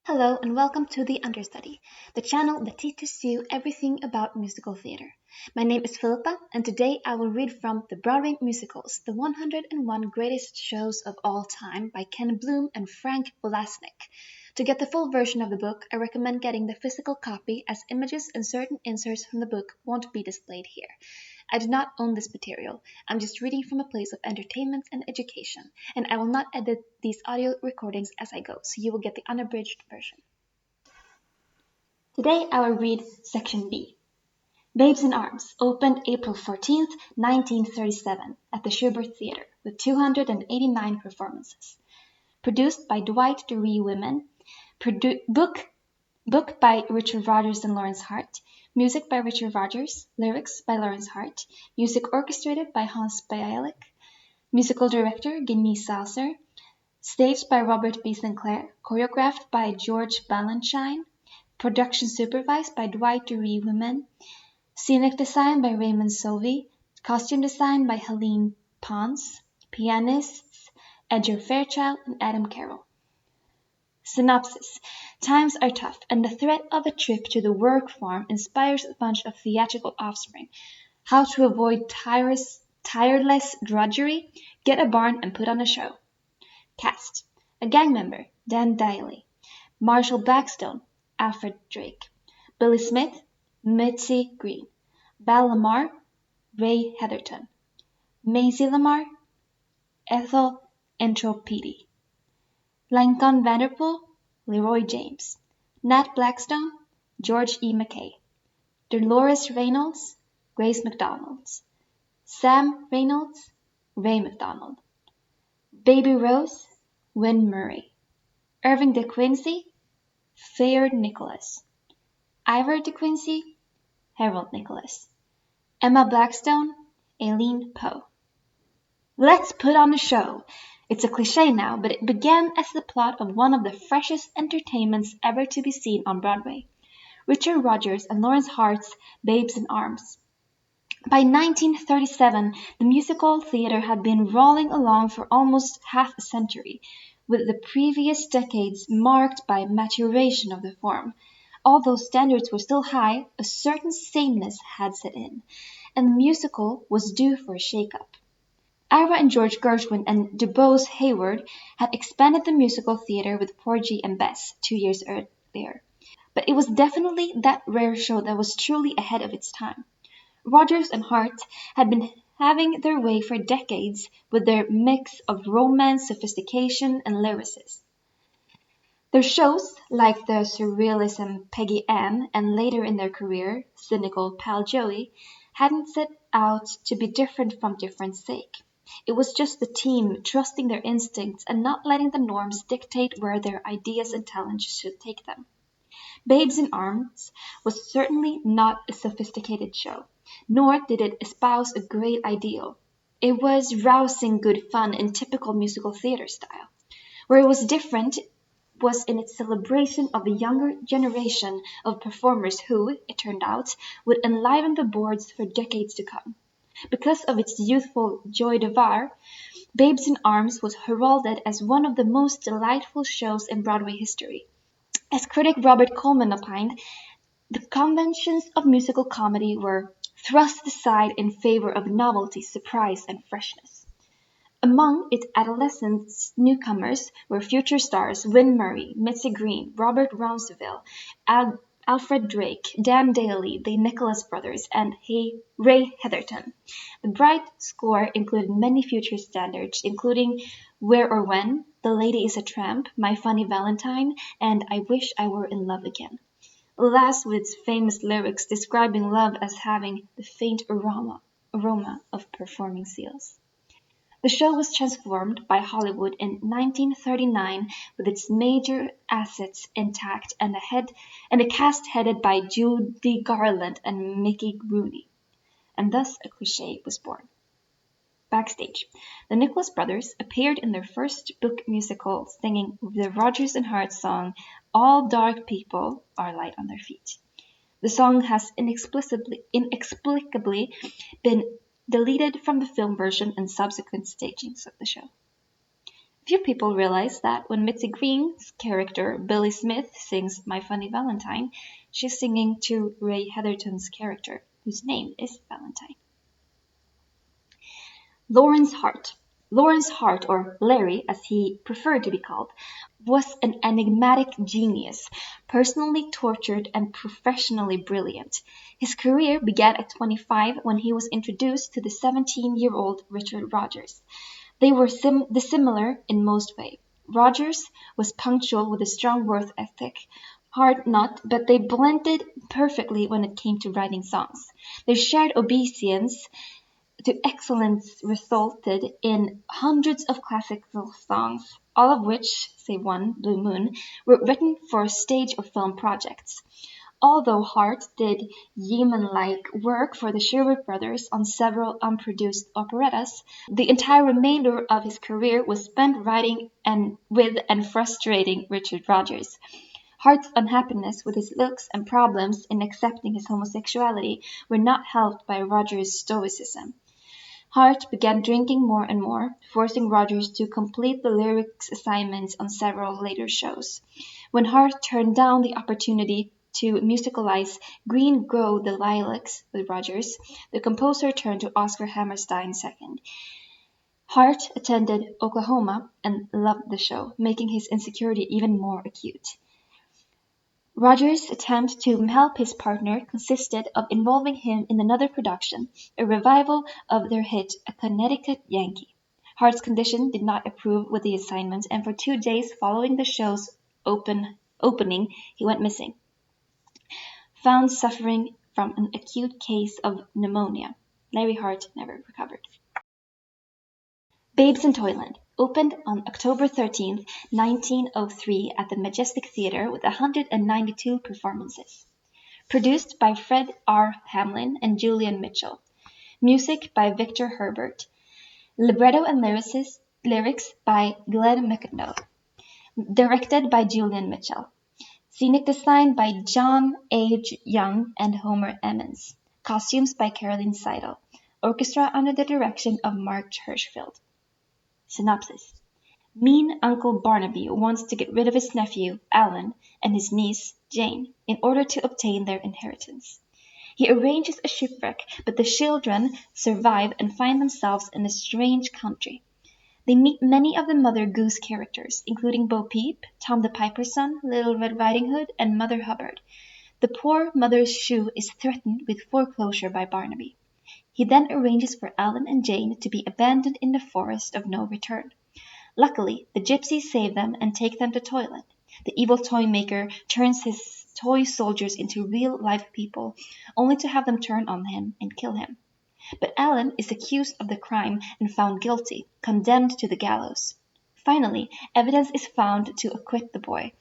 Hello and welcome to The Understudy, the channel that teaches you everything about musical theater. My name is Philippa, and today I will read from the Broadway musicals, The 101 Greatest Shows of All Time by Ken Bloom and Frank Bolasnik. To get the full version of the book, I recommend getting the physical copy as images and certain inserts from the book won't be displayed here. I do not own this material. I'm just reading from a place of entertainment and education, and I will not edit these audio recordings as I go, so you will get the unabridged version. Today I will read Section B. Babes in Arms opened April 14th, 1937 at the Schubert Theatre with 289 performances. Produced by Dwight DeRee Women. Book by Richard Rodgers and Lawrence Hart. Music by Richard Rodgers. Lyrics by Lawrence Hart. Music orchestrated by Hans Bialik. Musical director Gimme Salser. Staged by Robert B. Sinclair. Choreographed by George Balanchine. Production supervised by Dwight DeRee Women. Scenic design by Raymond Sovey. Costume design by Helene Pons. Pianists Edgar Fairchild and Adam Carroll. Synopsis. Times are tough, and the threat of a trip to the work farm inspires a bunch of theatrical offspring. How to avoid tireless drudgery? Get a barn and put on a show. Cast. A gang member, Dan Daly. Marshall Blackstone, Alfred Drake. Billy Smith, Mitzi Green. Val Lamar, Ray Heatherton. Maisie Lamar, Ethel Entropidi. Lincoln Vanderpool, Leroy James. Nat Blackstone, George E. McKay. Dolores Reynolds, Grace McDonald. Sam Reynolds, Ray McDonald. Baby Rose, Win Murray. Irving De Quincey, Fayard Nicholas. Ivor De Quincey, Harold Nicholas. Emma Blackstone, Aileen Poe. Let's put on a show. It's a cliche now, but it began as the plot of one of the freshest entertainments ever to be seen on Broadway. Richard Rodgers and Lawrence Hart's Babes in Arms. By 1937, the musical theater had been rolling along for almost half a century, with the previous decades marked by maturation of the form. Although standards were still high, a certain sameness had set in, and the musical was due for a shake-up. Ira and George Gershwin and DuBose Hayward had expanded the musical theater with Porgy and Bess 2 years earlier. But it was definitely that rare show that was truly ahead of its time. Rodgers and Hart had been having their way for decades with their mix of romance, sophistication, and lyricism. Their shows, like the surrealism Peggy Ann and later in their career, cynical Pal Joey, hadn't set out to be different from different's sake. It was just the team trusting their instincts and not letting the norms dictate where their ideas and talents should take them. Babes in Arms was certainly not a sophisticated show, nor did it espouse a great ideal. It was rousing good fun in typical musical theater style. Where it was different was in its celebration of a younger generation of performers who, it turned out, would enliven the boards for decades to come. Because of its youthful joie de vivre, Babes in Arms was heralded as one of the most delightful shows in Broadway history. As critic Robert Coleman opined, the conventions of musical comedy were thrust aside in favor of novelty, surprise, and freshness. Among its adolescent newcomers were future stars Win Murray, Mitzi Green, Robert Rounseville, Alfred Drake, Dan Daly, the Nicholas brothers, and Ray Heatherton. The bright score included many future standards, including Where or When, The Lady is a Tramp, My Funny Valentine, and I Wish I Were in Love Again. Last with its famous lyrics describing love as having the faint aroma of performing seals. The show was transformed by Hollywood in 1939 with its major assets intact and a cast headed by Judy Garland and Mickey Rooney. And thus a cliché was born. Backstage, the Nicholas brothers appeared in their first book musical singing the Rodgers and Hart song All Dark People Are Light on Their Feet. The song has inexplicably been deleted from the film version and subsequent stagings of the show. Few people realize that when Mitzi Green's character, Billy Smith, sings My Funny Valentine, she's singing to Ray Heatherton's character, whose name is Valentine. Lawrence Hart. Lawrence Hart, or Larry as he preferred to be called, was an enigmatic genius, personally tortured and professionally brilliant. His career began at 25 when he was introduced to the 17-year-old Richard Rogers. They were dissimilar in most ways. Rogers was punctual with a strong work ethic. Hart not, but they blended perfectly when it came to writing songs. Their shared obeisance to excellence resulted in hundreds of classical songs, all of which, save one, Blue Moon, were written for stage or film projects. Although Hart did yeoman-like work for the Sherwood Brothers on several unproduced operettas, the entire remainder of his career was spent writing with and frustrating Richard Rogers. Hart's unhappiness with his looks and problems in accepting his homosexuality were not helped by Rogers' stoicism. Hart began drinking more and more, forcing Rogers to complete the lyrics assignments on several later shows. When Hart turned down the opportunity to musicalize Green Grow the Lilacs with Rogers, the composer turned to Oscar Hammerstein second. Hart attended Oklahoma and loved the show, making his insecurity even more acute. Rogers' attempt to help his partner consisted of involving him in another production, a revival of their hit A Connecticut Yankee. Hart's condition did not approve with the assignment, and for 2 days following the show's opening, he went missing, found suffering from an acute case of pneumonia. Larry Hart never recovered. Babes in Toyland opened on October 13, 1903 at the Majestic Theatre with 192 performances. Produced by Fred R. Hamlin and Julian Mitchell. Music by Victor Herbert. Libretto and lyrics by Glenn McAdoo. Directed by Julian Mitchell. Scenic design by John H. Young and Homer Emmons. Costumes by Caroline Seidel. Orchestra under the direction of Mark Hirschfeld. Synopsis. Mean Uncle Barnaby wants to get rid of his nephew, Alan, and his niece, Jane, in order to obtain their inheritance. He arranges a shipwreck, but the children survive and find themselves in a strange country. They meet many of the Mother Goose characters, including Bo Peep, Tom the Piper's son, Little Red Riding Hood, and Mother Hubbard. The poor mother's shoe is threatened with foreclosure by Barnaby. He then arranges for Alan and Jane to be abandoned in the forest of no return. Luckily, the gypsies save them and take them to Toyland. The evil toy maker turns his toy soldiers into real-life people, only to have them turn on him and kill him. But Alan is accused of the crime and found guilty, condemned to the gallows. Finally, evidence is found to acquit the boy,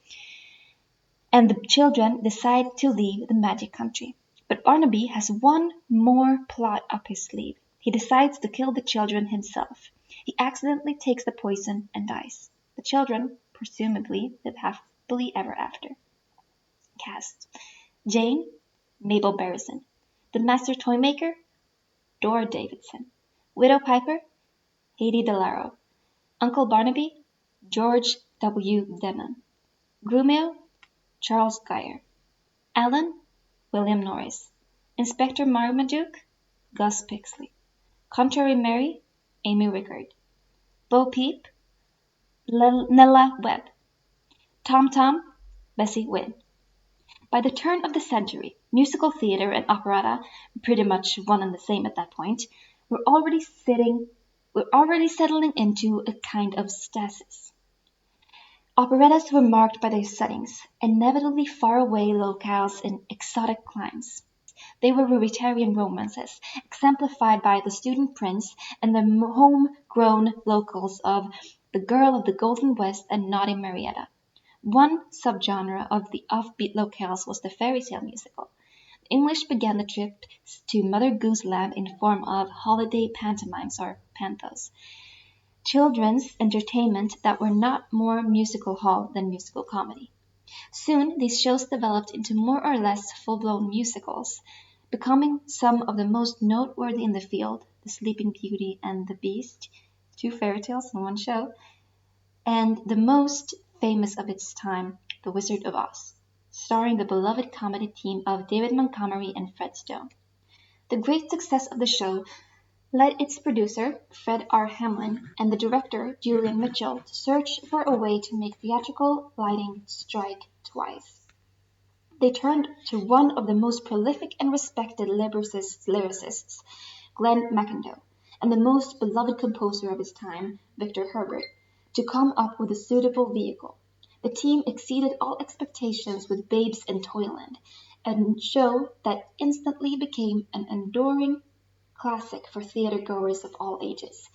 and the children decide to leave the magic country. But Barnaby has one more plot up his sleeve. He decides to kill the children himself. He accidentally takes the poison and dies. The children, presumably, live happily ever after. Cast. Jane, Mabel Barrison. The Master Toymaker, Dora Davidson. Widow Piper, Haydee DeLaro. Uncle Barnaby, George W. Denman. Grumio, Charles Geyer. Alan, William Norris. Inspector Marmaduke, Gus Pixley. Contrary Mary, Amy Rickard. Bo Peep, Nella Webb. Tom Tom, Bessie Wynn. By the turn of the century, musical theatre and operetta, pretty much one and the same at that point, were already settling into a kind of stasis. Operettas were marked by their settings, inevitably faraway locales in exotic climes. They were Rotarian romances, exemplified by The Student Prince and the home-grown locals of The Girl of the Golden West and Naughty Marietta. One subgenre of the offbeat locales was the fairy tale musical. The English began the trip to Mother Goose Land in form of holiday pantomimes or pantos, children's entertainment that were not more musical hall than musical comedy. Soon these shows developed into more or less full-blown musicals, becoming some of the most noteworthy in the field, The Sleeping Beauty and the Beast, two fairy tales in one show, and the most famous of its time, The Wizard of Oz, starring the beloved comedy team of David Montgomery and Fred Stone. The great success of the show led its producer, Fred R. Hamlin, and the director, Julian Mitchell, to search for a way to make theatrical lighting strike twice. They turned to one of the most prolific and respected lyricists, Glenn MacIndoe, and the most beloved composer of his time, Victor Herbert, to come up with a suitable vehicle. The team exceeded all expectations with Babes in Toyland, a show that instantly became an enduring classic for theatergoers of all ages.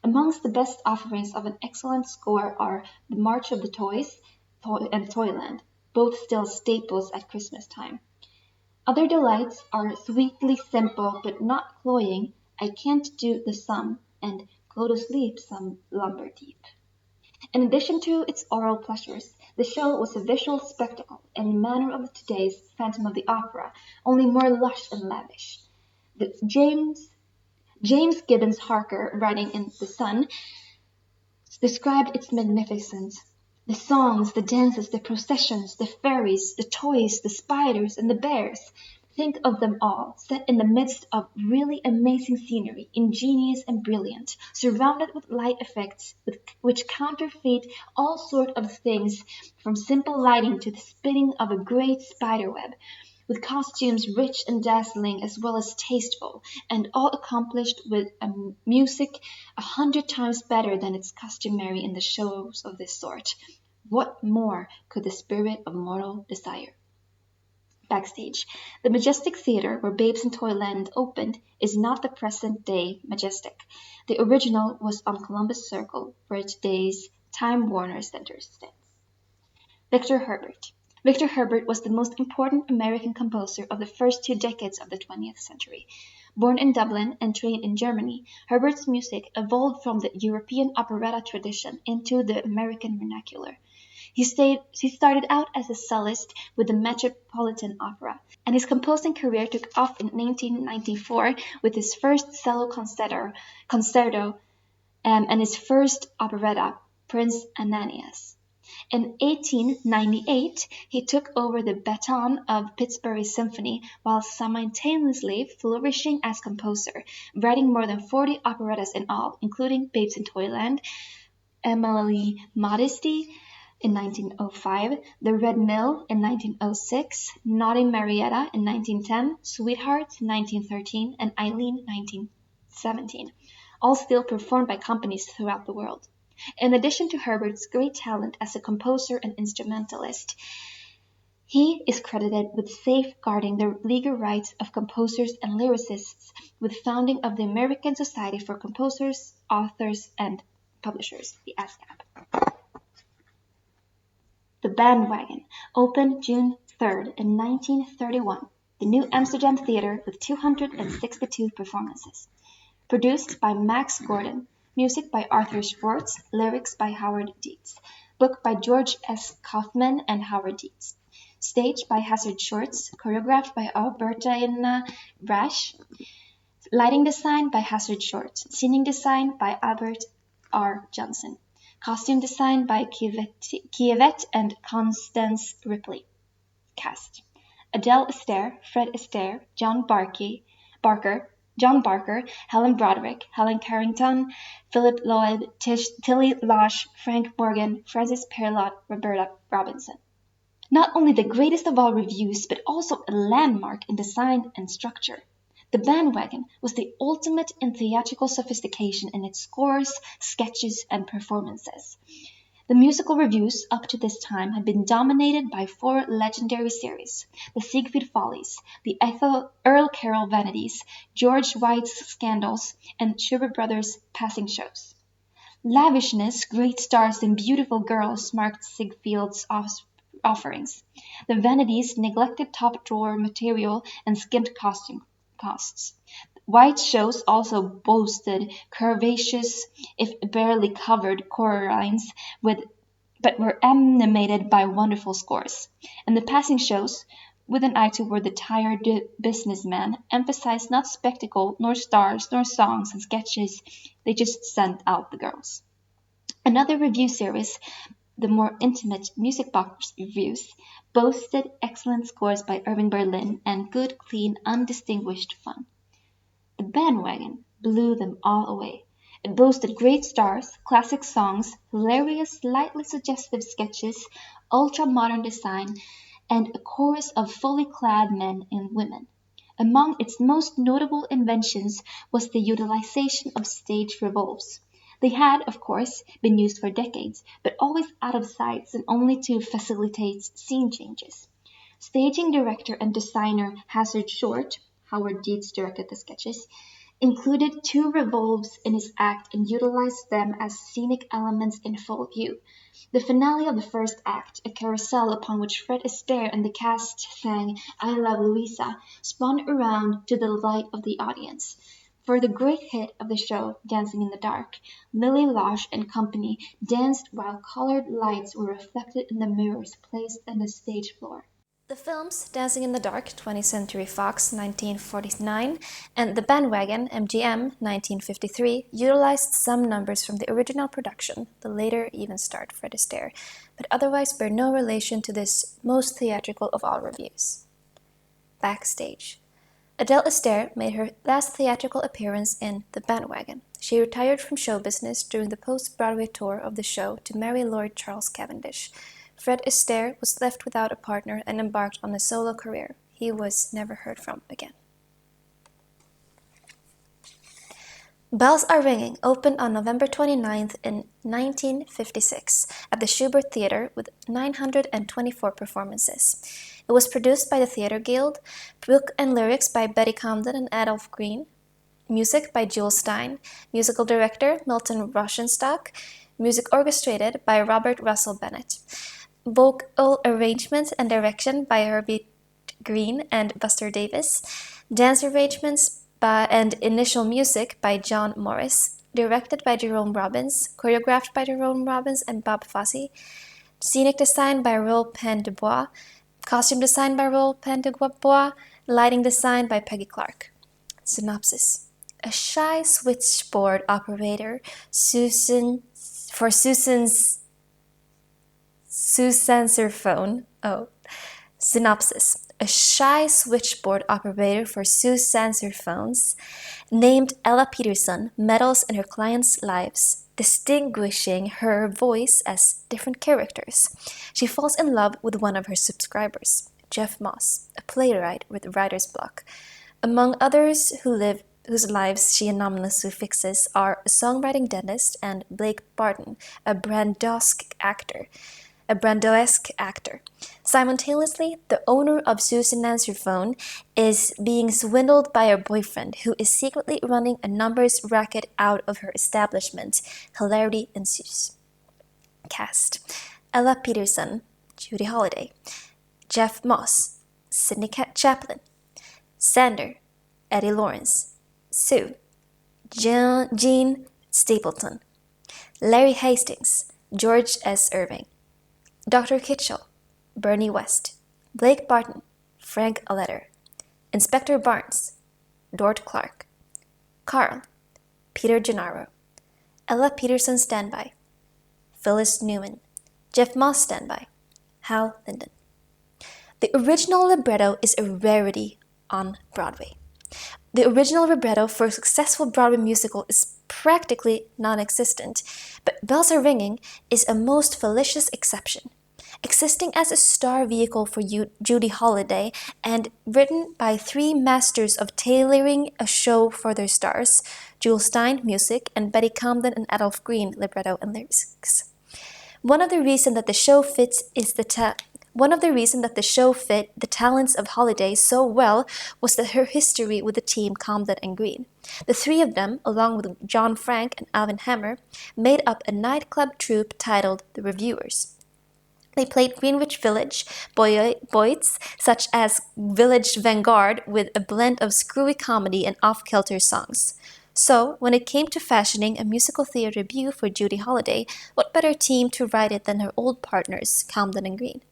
Amongst the best offerings of an excellent score are The March of the Toys and Toyland, both still staples at Christmas time. Other delights are Sweetly Simple but Not Cloying, I Can't Do the Sum, and Go to Sleep Some Lumber Deep. In addition to its oral pleasures, the show was a visual spectacle in the manner of today's Phantom of the Opera, only more lush and lavish. James Gibbons Harker, writing in The Sun, described its magnificence. The songs, the dances, the processions, the fairies, the toys, the spiders, and the bears. Think of them all, set in the midst of really amazing scenery, ingenious and brilliant, surrounded with light effects which counterfeit all sorts of things, from simple lighting to the spinning of a great spider web, with costumes rich and dazzling as well as tasteful, and all accomplished with a music 100 times better than is customary in the shows of this sort. What more could the spirit of mortal desire? Backstage, the Majestic Theater where Babes in Toyland opened is not the present-day Majestic. The original was on Columbus Circle, where today's Time Warner Center stands. Victor Herbert. Victor Herbert was the most important American composer of the first 2 decades of the 20th century. Born in Dublin and trained in Germany, Herbert's music evolved from the European operetta tradition into the American vernacular. He started out as a soloist with the Metropolitan Opera, and his composing career took off in 1994 with his first cello concerto and his first operetta, Prince Ananias. In 1898, he took over the baton of Pittsburgh Symphony while simultaneously flourishing as composer, writing more than 40 operettas in all, including Babes in Toyland, Emily Modesty in 1905, The Red Mill in 1906, Naughty Marietta in 1910, Sweethearts 1913, and Eileen 1917, all still performed by companies throughout the world. In addition to Herbert's great talent as a composer and instrumentalist, he is credited with safeguarding the legal rights of composers and lyricists with founding of the American Society for Composers, Authors, and Publishers, the ASCAP. The Bandwagon opened June 3rd in 1931, the New Amsterdam Theatre with 262 performances. Produced by Max Gordon. Music by Arthur Schwartz, lyrics by Howard Dietz. Book by George S. Kaufman and Howard Dietz. Staged by Hazard Schwartz, choreographed by Albertina Rash. Lighting design by Hazard Schwartz. Scening design by Albert R. Johnson. Costume design by Kievet and Constance Ripley. Cast: Adele Astaire, Fred Astaire, John Barker, Helen Broderick, Helen Carrington, Philip Lloyd, Tilly Losh, Frank Morgan, Francis Perlot, Roberta Robinson. Not only the greatest of all reviews, but also a landmark in design and structure. The Bandwagon was the ultimate in theatrical sophistication in its scores, sketches, and performances. The musical reviews up to this time had been dominated by 4 legendary series: the Siegfried Follies, the Earl Carroll Vanities, George White's Scandals, and Schubert Brothers' Passing Shows. Lavishness, great stars, and beautiful girls marked Ziegfeld's offerings. The Vanities neglected top-drawer material and skimped costume costs. White's shows also boasted curvaceous, if barely covered, chorines but were animated by wonderful scores. And the Passing Shows, with an eye toward the tired businessman, emphasized not spectacle, nor stars, nor songs and sketches. They just sent out the girls. Another review series, the more intimate music box reviews, boasted excellent scores by Irving Berlin and good, clean, undistinguished fun. The Bandwagon blew them all away. It boasted great stars, classic songs, hilarious, slightly suggestive sketches, ultra-modern design, and a chorus of fully clad men and women. Among its most notable inventions was the utilization of stage revolves. They had, of course, been used for decades, but always out of sight and only to facilitate scene changes. Staging director and designer Hazard Short, Howard Dietz directed the sketches, included two revolves in his act and utilized them as scenic elements in full view. The finale of the first act, a carousel upon which Fred Astaire and the cast sang I Love Louisa, spun around to the delight of the audience. For the great hit of the show, Dancing in the Dark, Lily Losh and company danced while colored lights were reflected in the mirrors placed in the stage floor. The films Dancing in the Dark, 20th Century Fox, 1949, and The Bandwagon, MGM, 1953, utilized some numbers from the original production, the later even starred Fred Astaire, but otherwise bear no relation to this most theatrical of all reviews. Backstage. Adele Astaire made her last theatrical appearance in The Bandwagon. She retired from show business during the post-Broadway tour of the show to marry Lord Charles Cavendish. Fred Astaire was left without a partner and embarked on a solo career. He was never heard from again. Bells Are Ringing opened on November 29th in 1956 at the Shubert Theater with 924 performances. It was produced by the Theater Guild, book and lyrics by Betty Comden and Adolph Green, music by Jules Stein, musical director Milton Rochenstock, music orchestrated by Robert Russell Bennett. Vocal arrangements and direction by Herbie Green and Buster Davis, dance arrangements and initial music by John Morris, directed by Jerome Robbins, choreographed by Jerome Robbins and Bob Fosse, scenic design by Roel Pen du Bois, costume design by Roel Pen du Bois, lighting design by Peggy Clark. Synopsis. A shy switchboard operator, Susan's phone. Synopsis. A shy switchboard operator for Sue phones, named Ella Peterson, meddles in her clients' lives, distinguishing her voice as different characters. She falls in love with one of her subscribers, Jeff Moss, a playwright with writer's block. Among others whose lives she anonymously fixes are a songwriting dentist and Blake Barton, a Brandoesque actor. Simultaneously, the owner of Susan Answer Phone is being swindled by her boyfriend, who is secretly running a numbers racket out of her establishment. Hilarity ensues. Cast: Ella Peterson, Judy Holliday; Jeff Moss, Sidney Chaplin; Sander, Eddie Lawrence; Sue, Jean Stapleton; Larry Hastings, George S. Irving; Dr. Kitchell, Bernie West; Blake Barton, Frank Aletter; Inspector Barnes, Dort Clark; Carl, Peter Gennaro; Ella Peterson standby, Phyllis Newman; Jeff Moss standby, Hal Linden. The original libretto is a rarity on Broadway. The original libretto for a successful Broadway musical is practically non-existent, but Bells Are Ringing is a most fallacious exception. Existing as a star vehicle for Judy Holliday and written by three masters of tailoring a show for their stars, Jules Stein, music, and Betty Comden and Adolph Green, libretto and lyrics. One of the reasons that the show fit the talents of Holliday so well was that her history with the team Comden and Green. The three of them, along with John Frank and Alvin Hammer, made up a nightclub troupe titled The Reviewers. They played Greenwich Village boys such as Village Vanguard with a blend of screwy comedy and off-kilter songs. So, when it came to fashioning a musical theater review for Judy Holliday, what better team to write it than her old partners, Comden and Green?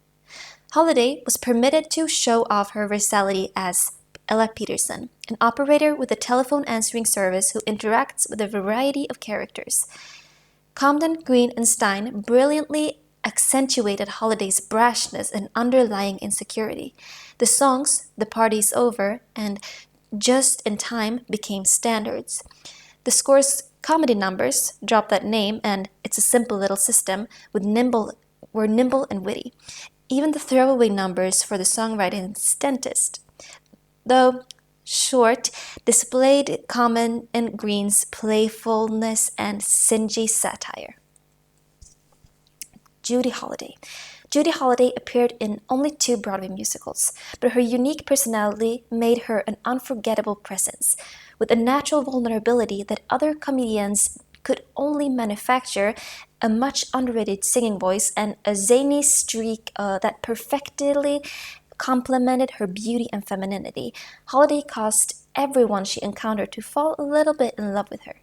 Holliday was permitted to show off her versatility as Ella Peterson, an operator with a telephone answering service who interacts with a variety of characters. Comden, Green, and Stein brilliantly accentuated Holiday's brashness and underlying insecurity. The songs "The Party's Over" and "Just in Time" became standards. The score's comedy numbers, "Drop That Name" and "It's a Simple Little System" were nimble and witty. Even the throwaway numbers for the songwriting's dentist, though short, displayed Common and Green's playfulness and singy satire. Judy Holliday. Judy Holliday appeared in only 2 Broadway musicals, but her unique personality made her an unforgettable presence. With a natural vulnerability that other comedians could only manufacture, a much underrated singing voice, and a zany streak that perfectly complemented her beauty and femininity, Holliday caused everyone she encountered to fall a little bit in love with her.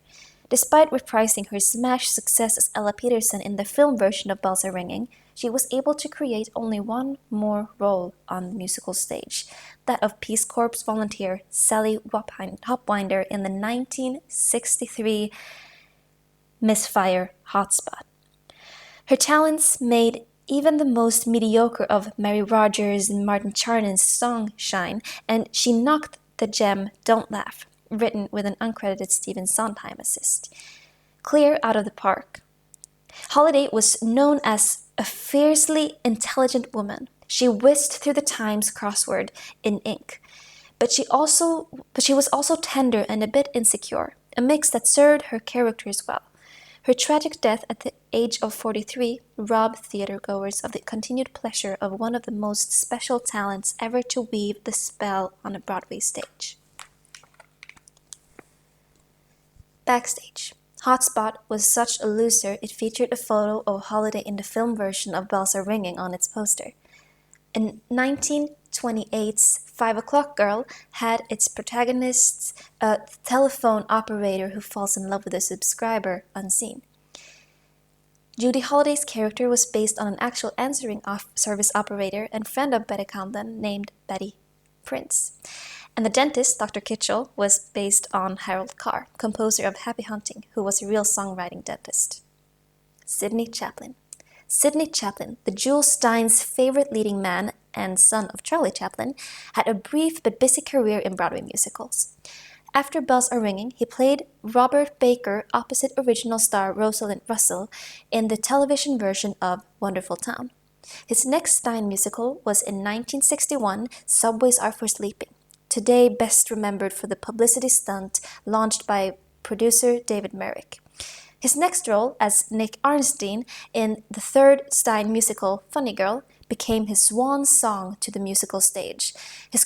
Despite reprising her smash success as Ella Peterson in the film version of Bells Are Ringing, she was able to create only one more role on the musical stage, that of Peace Corps volunteer Sally Hopwinder in the 1963 misfire Hotspot. Her talents made even the most mediocre of Mary Rogers and Martin Charnin's song shine, and she knocked the gem "Don't Laugh," written with an uncredited Stephen Sondheim assist, clear out of the park. Holliday was known as a fiercely intelligent woman. She whizzed through the Times crossword in ink, but she was also tender and a bit insecure, a mix that served her characters well. Her tragic death at the age of 43 robbed theatergoers of the continued pleasure of one of the most special talents ever to weave the spell on a Broadway stage. Backstage. Hotspot was such a loser it featured a photo of Holliday in the film version of Bells Are Ringing on its poster. In 1928's 5 O'Clock Girl had its protagonist a telephone operator who falls in love with a subscriber unseen. Judy Holliday's character was based on an actual answering service operator and friend of Betty Comden named Betty Prince. And the dentist, Dr. Kitchell, was based on Harold Carr, composer of Happy Hunting, who was a real songwriting dentist. Sidney Chaplin. Sidney Chaplin, the Jules Stein's favorite leading man and son of Charlie Chaplin, had a brief but busy career in Broadway musicals. After Bells Are Ringing, he played Robert Baker opposite original star Rosalind Russell in the television version of Wonderful Town. His next Stein musical was in 1961, Subways Are for Sleeping, today best remembered for the publicity stunt launched by producer David Merrick. His next role as Nick Arnstein in the third Stein musical, Funny Girl, became his swan song to the musical stage. His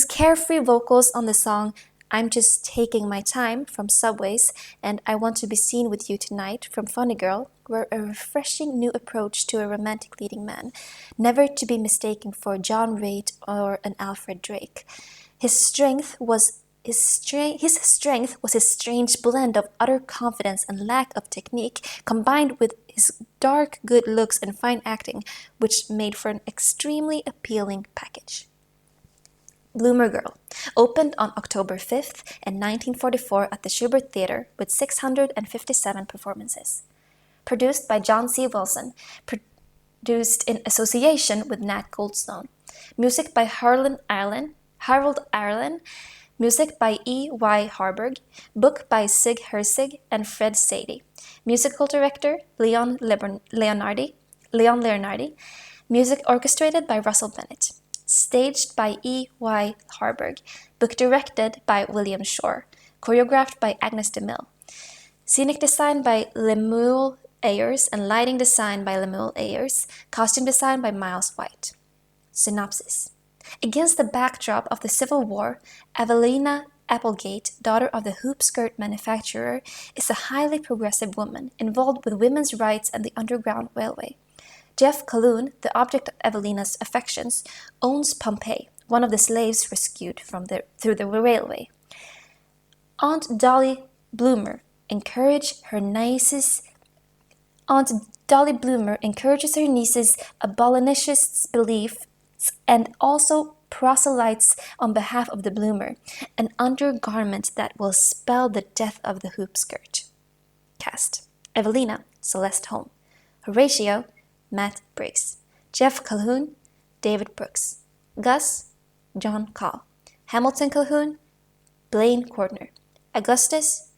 carefree vocals on the song I'm Just Taking My Time from Subways and I Want to Be Seen With You Tonight from Funny Girl were a refreshing new approach to a romantic leading man, never to be mistaken for John Raitt or an Alfred Drake. His strength was his strange blend of utter confidence and lack of technique, combined with his dark good looks and fine acting, which made for an extremely appealing package. Bloomer Girl opened on October 5th in 1944 at the Shubert Theater with 657 performances. Produced by John C. Wilson, produced in association with Nat Goldstone. Music by Harold Ireland, music by E. Y. Harburg, book by Sig Herzig and Fred Sadie. Musical director Leon Leonardi. Music orchestrated by Russell Bennett. Staged by E. Y. Harburg. Book directed by William Shore. Choreographed by Agnes DeMille. Scenic design by Lemuel Ayers and lighting design by Lemuel Ayers. Costume design by Miles White. Synopsis. Against the backdrop of the Civil War, Evelina Applegate, daughter of the hoop skirt manufacturer, is a highly progressive woman involved with women's rights and the Underground Railway. Jeff Calhoun, the object of Evelina's affections, owns Pompeii, one of the slaves rescued through the railway. Aunt Dolly Bloomer encourages her nieces' abolitionist beliefs and also proselytes on behalf of the bloomer, an undergarment that will spell the death of the hoop skirt. Cast: Evelina, Celeste Holm. Horatio, Matt Briggs. Jeff Calhoun, David Brooks. Gus, John Call. Hamilton Calhoun, Blaine Cordner. Augustus,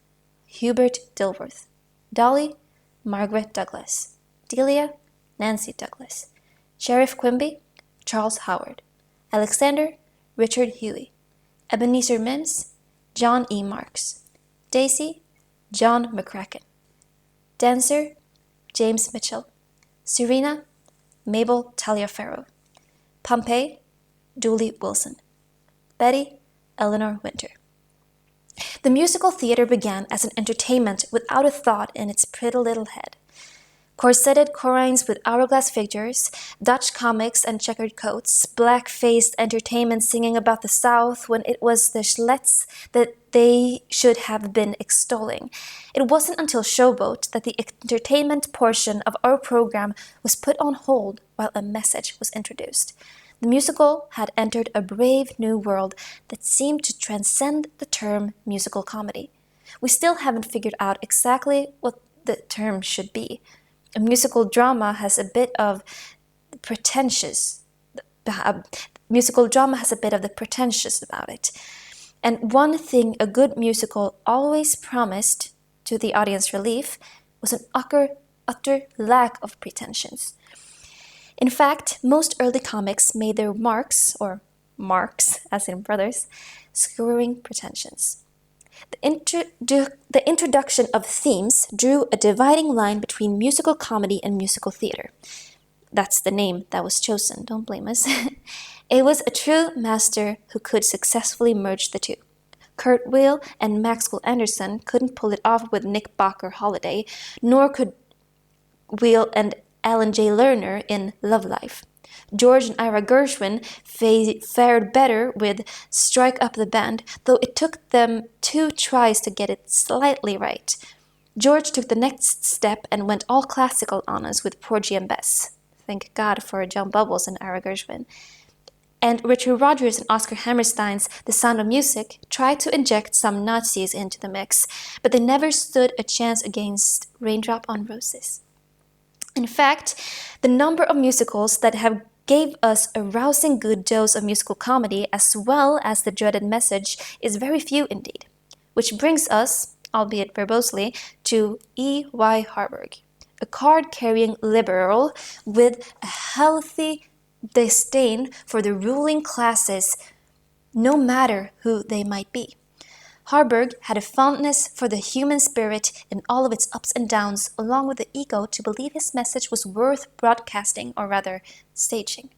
Hubert Dilworth. Dolly, Margaret Douglas. Delia, Nancy Douglas. Sheriff Quimby, Charles Howard. Alexander, Richard Huey. Ebenezer Mims, John E. Marks. Daisy, John McCracken. Dancer, James Mitchell. Serena, Mabel Taliaferro. Pompey, Dooley Wilson. Betty, Eleanor Winter. The musical theater began as an entertainment without a thought in its pretty little head. Corseted chorines with hourglass figures, Dutch comics and checkered coats, black-faced entertainment singing about the South when it was the Schlitz that they should have been extolling. It wasn't until Showboat that the entertainment portion of our program was put on hold while a message was introduced. The musical had entered a brave new world that seemed to transcend the term musical comedy. We still haven't figured out exactly what the term should be. A musical drama has a bit of the pretentious about it. And one thing a good musical always promised, to the audience relief, was an utter lack of pretensions. In fact, most early comics made their marks, or marks as in brothers, skewering pretensions. The introduction of themes drew a dividing line between musical comedy and musical theater. That's the name that was chosen, don't blame us. It was a true master who could successfully merge the two. Kurt Weill and Maxwell Anderson couldn't pull it off with Nick Bach or Holiday, nor could Weill and Alan J. Lerner in Love Life. George and Ira Gershwin fared better with Strike Up the Band, though it took them 2 tries to get it slightly right. George took the next step and went all classical on us with Porgy and Bess. Thank God for John Bubbles and Ira Gershwin. And Richard Rodgers and Oscar Hammerstein's The Sound of Music tried to inject some Nazis into the mix, but they never stood a chance against Raindrop on Roses. In fact, the number of musicals that have gave us a rousing good dose of musical comedy as well as the dreaded message is very few indeed. Which brings us, albeit verbosely, to E. Y. Harburg, a card-carrying liberal with a healthy disdain for the ruling classes, no matter who they might be. Harburg had a fondness for the human spirit in all of its ups and downs, along with the ego to believe his message was worth broadcasting, or rather, staging.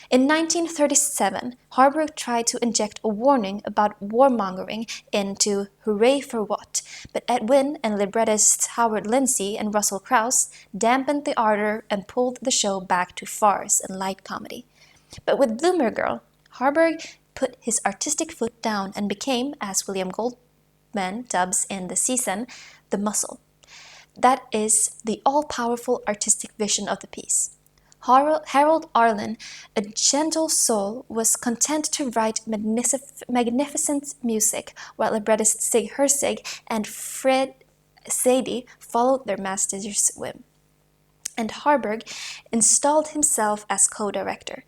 In 1937, Harburg tried to inject a warning about warmongering into Hooray for What, but Edwin and librettists Howard Lindsay and Russell Krauss dampened the ardor and pulled the show back to farce and light comedy. But with Bloomer Girl, Harburg put his artistic foot down and became, as William Goldman dubs in The Season, the muscle. That is the all-powerful artistic vision of the piece. Harold Arlen, a gentle soul, was content to write magnificent music, while librettist Sig Herzig and Fred Sadie followed their master's whim. And Harburg installed himself as co-director,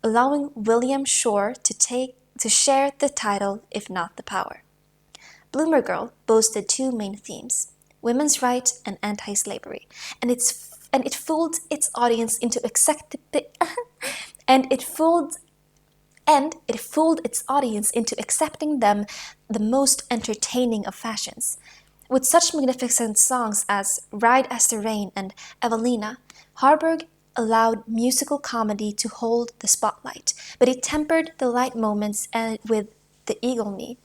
allowing William Shore to share the title, if not the power. Bloomer Girl boasted 2 main themes: women's rights and anti-slavery, and it fooled its audience into accepting them the most entertaining of fashions. With such magnificent songs as Ride as the Rain and Evelina, Harburg allowed musical comedy to hold the spotlight, but it tempered the light moments with the Eagle Me,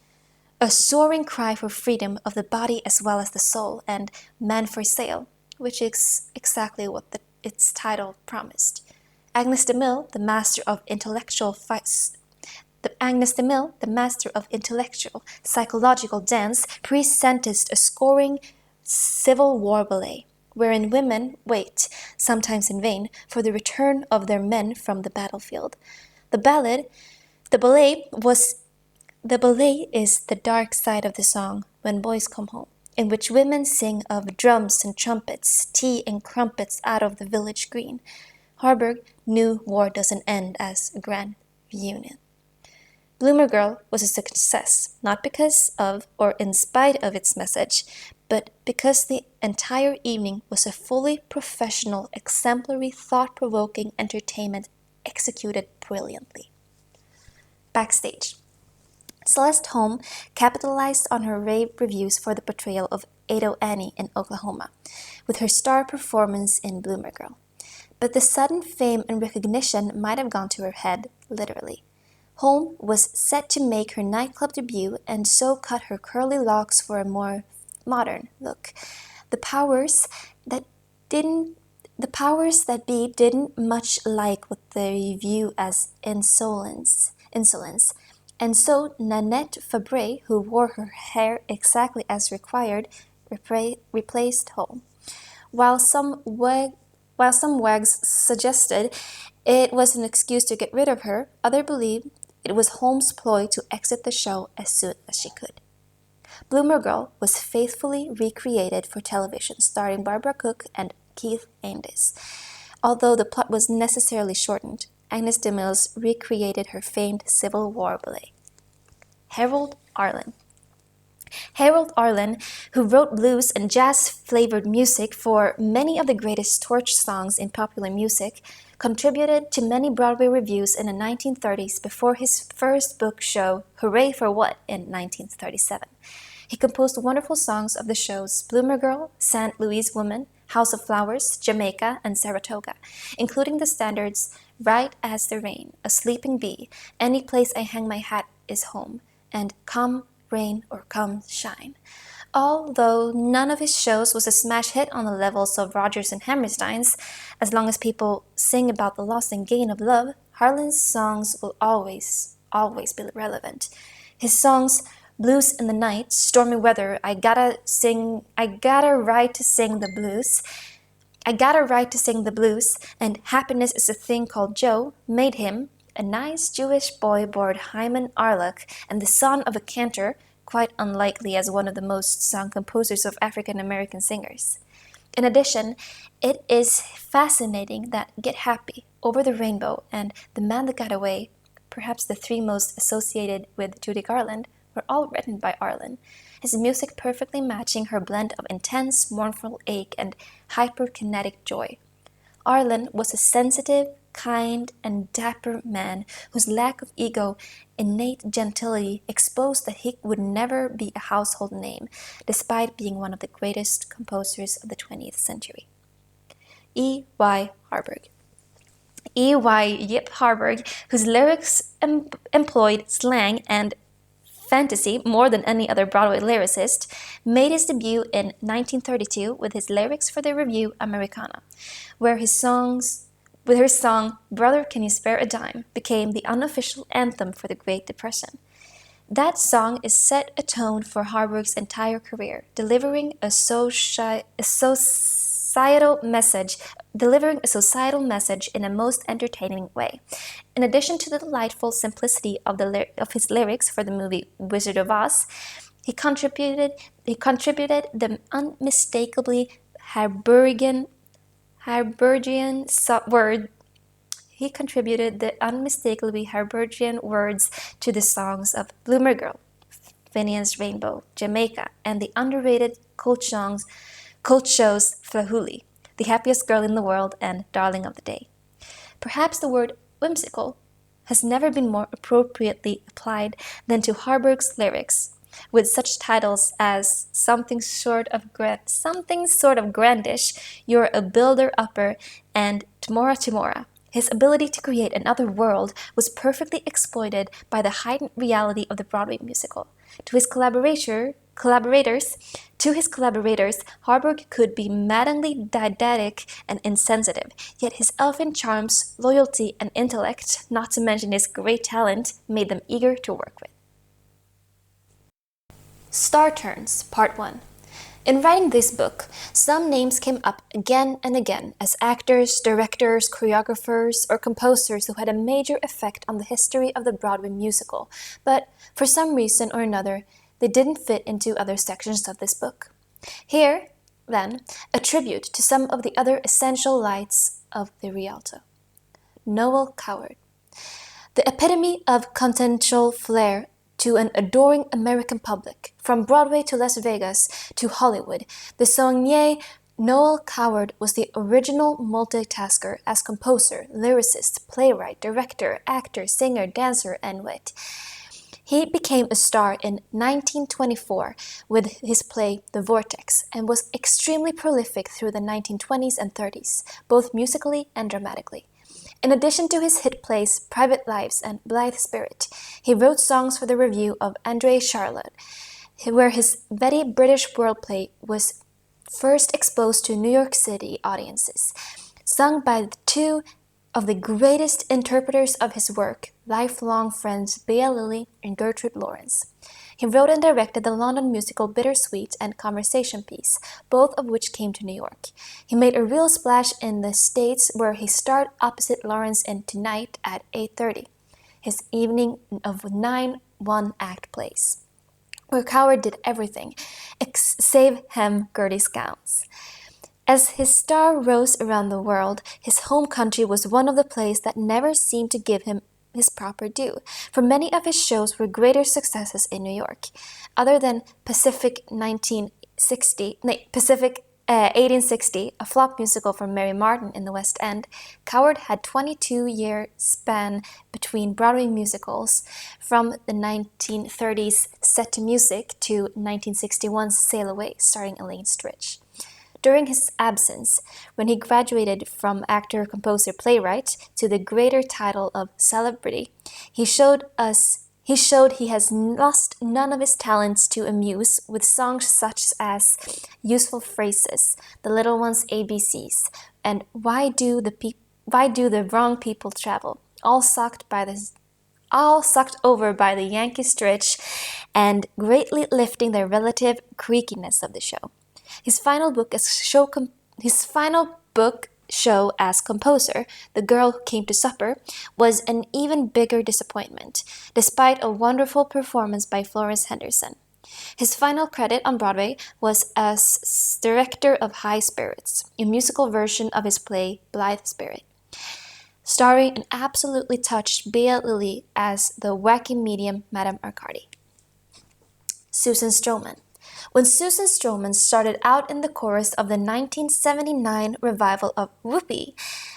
a soaring cry for freedom of the body as well as the soul, and Man for Sale, which is exactly what its title promised. Agnes de Mille, the master of intellectual psychological dance, presented a scoring Civil War ballet, wherein women wait, sometimes in vain, for the return of their men from the battlefield. The ballet is the dark side of the song, When Boys Come Home, in which women sing of drums and trumpets, tea and crumpets out of the village green. Harburg knew war doesn't end as a grand reunion. Bloomer Girl was a success, not because of or in spite of its message, but because the entire evening was a fully professional, exemplary, thought-provoking entertainment executed brilliantly. Backstage. Celeste Holm capitalized on her rave reviews for the portrayal of Ado Annie in Oklahoma, with her star performance in Bloomer Girl. But the sudden fame and recognition might have gone to her head, literally. Holm was set to make her nightclub debut and so cut her curly locks for a more modern look. The powers that be didn't much like what they view as insolence. And so Nanette Fabre, who wore her hair exactly as required, replaced Holm. While some wags suggested it was an excuse to get rid of her, others believed it was Holmes' ploy to exit the show as soon as she could. Bloomer Girl was faithfully recreated for television, starring Barbara Cook and Keith Andes. Although the plot was necessarily shortened, Agnes de Mille's recreated her famed Civil War ballet. Harold Arlen. Harold Arlen, who wrote blues and jazz-flavored music for many of the greatest torch songs in popular music, contributed to many Broadway revues in the 1930s before his first book show, Hooray for What, in 1937. He composed wonderful songs of the shows Bloomer Girl, St. Louis Woman, House of Flowers, Jamaica, and Saratoga, including the standards Right as the Rain, A Sleeping Bee, Any Place I Hang My Hat is Home, and Come Rain or Come Shine. Although none of his shows was a smash hit on the levels of Rodgers and Hammerstein's, as long as people sing about the loss and gain of love, Harlan's songs will always be relevant. His songs Blues in the Night, Stormy Weather, I got a right to sing the blues, and Happiness is a Thing Called Joe made him a nice Jewish boy born Hyman Arluck and the son of a cantor, quite unlikely as one of the most sung composers of African American singers. In addition, it is fascinating that Get Happy, Over the Rainbow, and The Man That Got Away, perhaps the three most associated with Judy Garland, were all written by Arlen, his music perfectly matching her blend of intense, mournful ache and hyperkinetic joy. Arlen was a sensitive, kind, and dapper man whose lack of ego, innate gentility exposed that he would never be a household name, despite being one of the greatest composers of the 20th century. E. Y. Harburg. E. Y. Yip Harburg, whose lyrics employed slang and fantasy more than any other Broadway lyricist, made his debut in 1932 with his lyrics for the revue Americana, where her song Brother Can You Spare a Dime became the unofficial anthem for the Great Depression. That song is set a tone for Harburg's entire career, delivering a societal message in a most entertaining way. In addition to the delightful simplicity of his lyrics for the movie Wizard of Oz, he contributed the unmistakably Harburgian words to the songs of Bloomer Girl, Phineas Rainbow, Jamaica, and the underrated cult shows Flahuli, The Happiest Girl in the World, and Darling of the Day. Perhaps the word whimsical has never been more appropriately applied than to Harburg's lyrics, with such titles as Something Sort of Grandish, You're a Builder-Upper, and Tomorrow Tomorrow. His ability to create another world was perfectly exploited by the heightened reality of the Broadway musical. To his collaborators, Harburg could be maddeningly didactic and insensitive, yet his elfin charms, loyalty, and intellect, not to mention his great talent, made them eager to work with. Star Turns, Part 1. In writing this book, some names came up again and again as actors, directors, choreographers, or composers who had a major effect on the history of the Broadway musical, but for some reason or another, they didn't fit into other sections of this book. Here, then, a tribute to some of the other essential lights of the Rialto. Noel Coward, the epitome of consensual flair to an adoring American public. From Broadway to Las Vegas to Hollywood, the soigné Noel Coward was the original multitasker as composer, lyricist, playwright, director, actor, singer, dancer, and wit. He became a star in 1924 with his play The Vortex and was extremely prolific through the 1920s and 30s, both musically and dramatically. In addition to his hit plays Private Lives and Blithe Spirit, he wrote songs for the review of André Charlotte, where his witty British wordplay was first exposed to New York City audiences. Sung by two of the greatest interpreters of his work, lifelong friends Bea Lilly and Gertrude Lawrence. He wrote and directed the London musical Bittersweet and Conversation Piece, both of which came to New York. He made a real splash in the States where he starred opposite Lawrence in Tonight at 8:30, his evening of 9 one-act plays, where Coward did everything, save hem Gertie's gowns. As his star rose around the world, his home country was one of the places that never seemed to give him his proper due, for many of his shows were greater successes in New York. Other than Pacific 1860, a flop musical from Mary Martin in the West End, Coward had 22-year span between Broadway musicals, from the 1930s Set to Music to 1961's Sail Away, starring Elaine Stritch. During his absence, when he graduated from actor, composer, playwright to the greater title of celebrity, he showed he has lost none of his talents to amuse with songs such as Useful Phrases, The Little One's ABCs, and Why Do the Wrong People Travel, all sucked over by the Yankee Stritch and greatly lifting the relative creakiness of the show. His final book show as composer, The Girl Who Came to Supper, was an even bigger disappointment, despite a wonderful performance by Florence Henderson. His final credit on Broadway was as director of High Spirits, a musical version of his play Blithe Spirit, starring an absolutely touched Bea Lilly as the wacky medium Madame Arcady. Susan Stroman. When Susan Stroman started out in the chorus of the 1979 revival of Whoopee,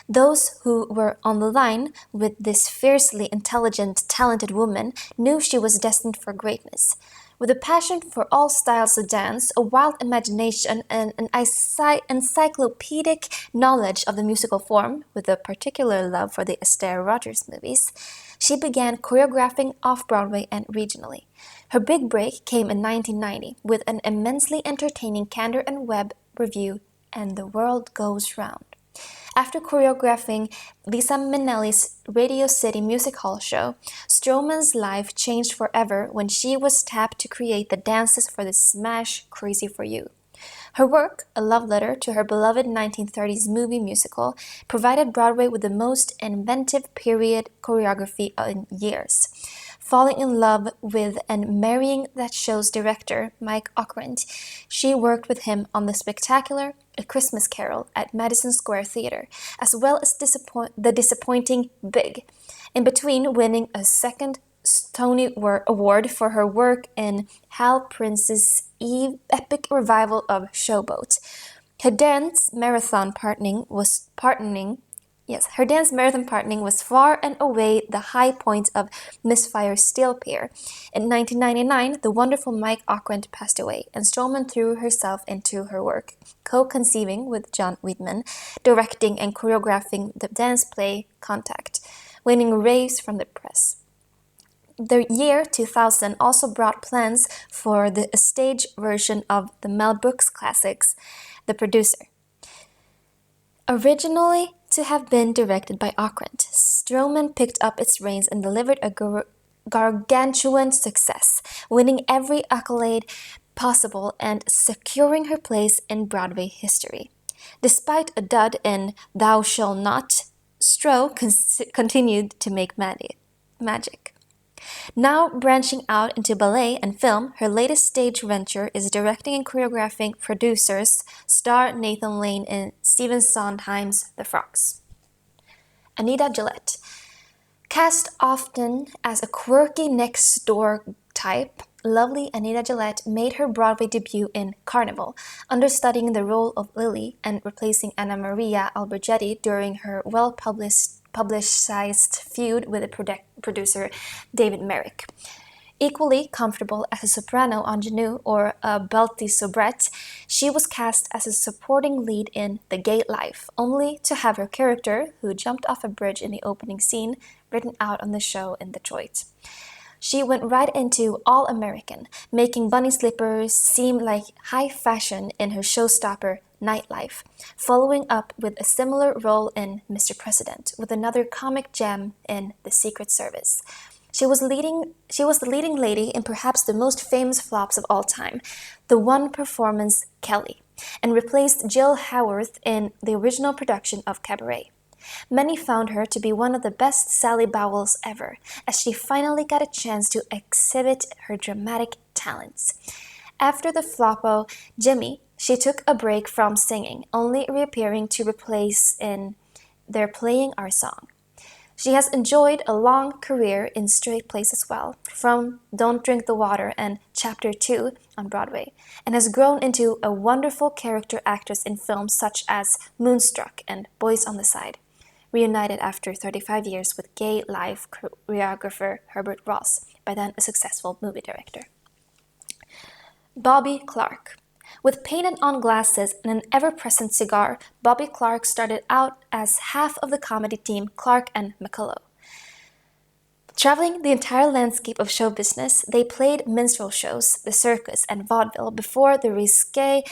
those who were on the line with this fiercely intelligent, talented woman knew she was destined for greatness. With a passion for all styles of dance, a wild imagination, and an encyclopedic knowledge of the musical form, with a particular love for the Esther Rogers movies, she began choreographing off-Broadway and regionally. Her big break came in 1990 with an immensely entertaining Cantor and Webb review, And the World Goes Round. After choreographing Lisa Minnelli's Radio City Music Hall show, Stroman's life changed forever when she was tapped to create the dances for the smash Crazy for You. Her work, a love letter to her beloved 1930s movie musical, provided Broadway with the most inventive period choreography in years. Falling in love with and marrying that show's director, Mike Ockrent, she worked with him on the spectacular A Christmas Carol at Madison Square Theater, as well as the disappointing Big, in between winning a second Tony Award for her work in Hal Prince's epic revival of Showboat. Her dance marathon partnering was far and away the high point of Misfire Steel Pier. In 1999, the wonderful Mike Ockrent passed away, and Stroman threw herself into her work, co-conceiving with John Weidman, directing and choreographing the dance play Contact, winning raves from the press. The year 2000 also brought plans for a stage version of the Mel Brooks classics, The Producer. Originally to have been directed by Ockrent, Stroman picked up its reins and delivered a gargantuan success, winning every accolade possible and securing her place in Broadway history. Despite a dud in Thou Shall Not, Stro continued to make magic. Now branching out into ballet and film, her latest stage venture is directing and choreographing producers star Nathan Lane in Stephen Sondheim's The Frogs. Anita Gillette. Cast often as a quirky next-door type, lovely Anita Gillette made her Broadway debut in Carnival, understudying the role of Lily and replacing Anna Maria Albergetti during her well-publicized feud with the producer David Merrick. Equally comfortable as a soprano ingenue or a belty soubrette, she was cast as a supporting lead in The Gay Life, only to have her character, who jumped off a bridge in the opening scene, written out on the show in Detroit. She went right into All-American, making bunny slippers seem like high fashion in her showstopper Nightlife, following up with a similar role in Mr. President, with another comic gem in The Secret Service. She was the leading lady in perhaps the most famous flops of all time, the one performance Kelly, and replaced Jill Howarth in the original production of Cabaret. Many found her to be one of the best Sally Bowles ever, as she finally got a chance to exhibit her dramatic talents. After the floppo Jimmy, she took a break from singing, only reappearing to replace in They're Playing Our Song. She has enjoyed a long career in straight plays as well, from Don't Drink the Water and Chapter 2 on Broadway, and has grown into a wonderful character actress in films such as Moonstruck and Boys on the Side, reunited after 35 years with Gay Life choreographer Herbert Ross, by then a successful movie director. Bobby Clark. With painted-on glasses and an ever-present cigar, Bobby Clark started out as half of the comedy team Clark and McCullough. Traveling the entire landscape of show business, they played minstrel shows, the circus, and vaudeville before the risque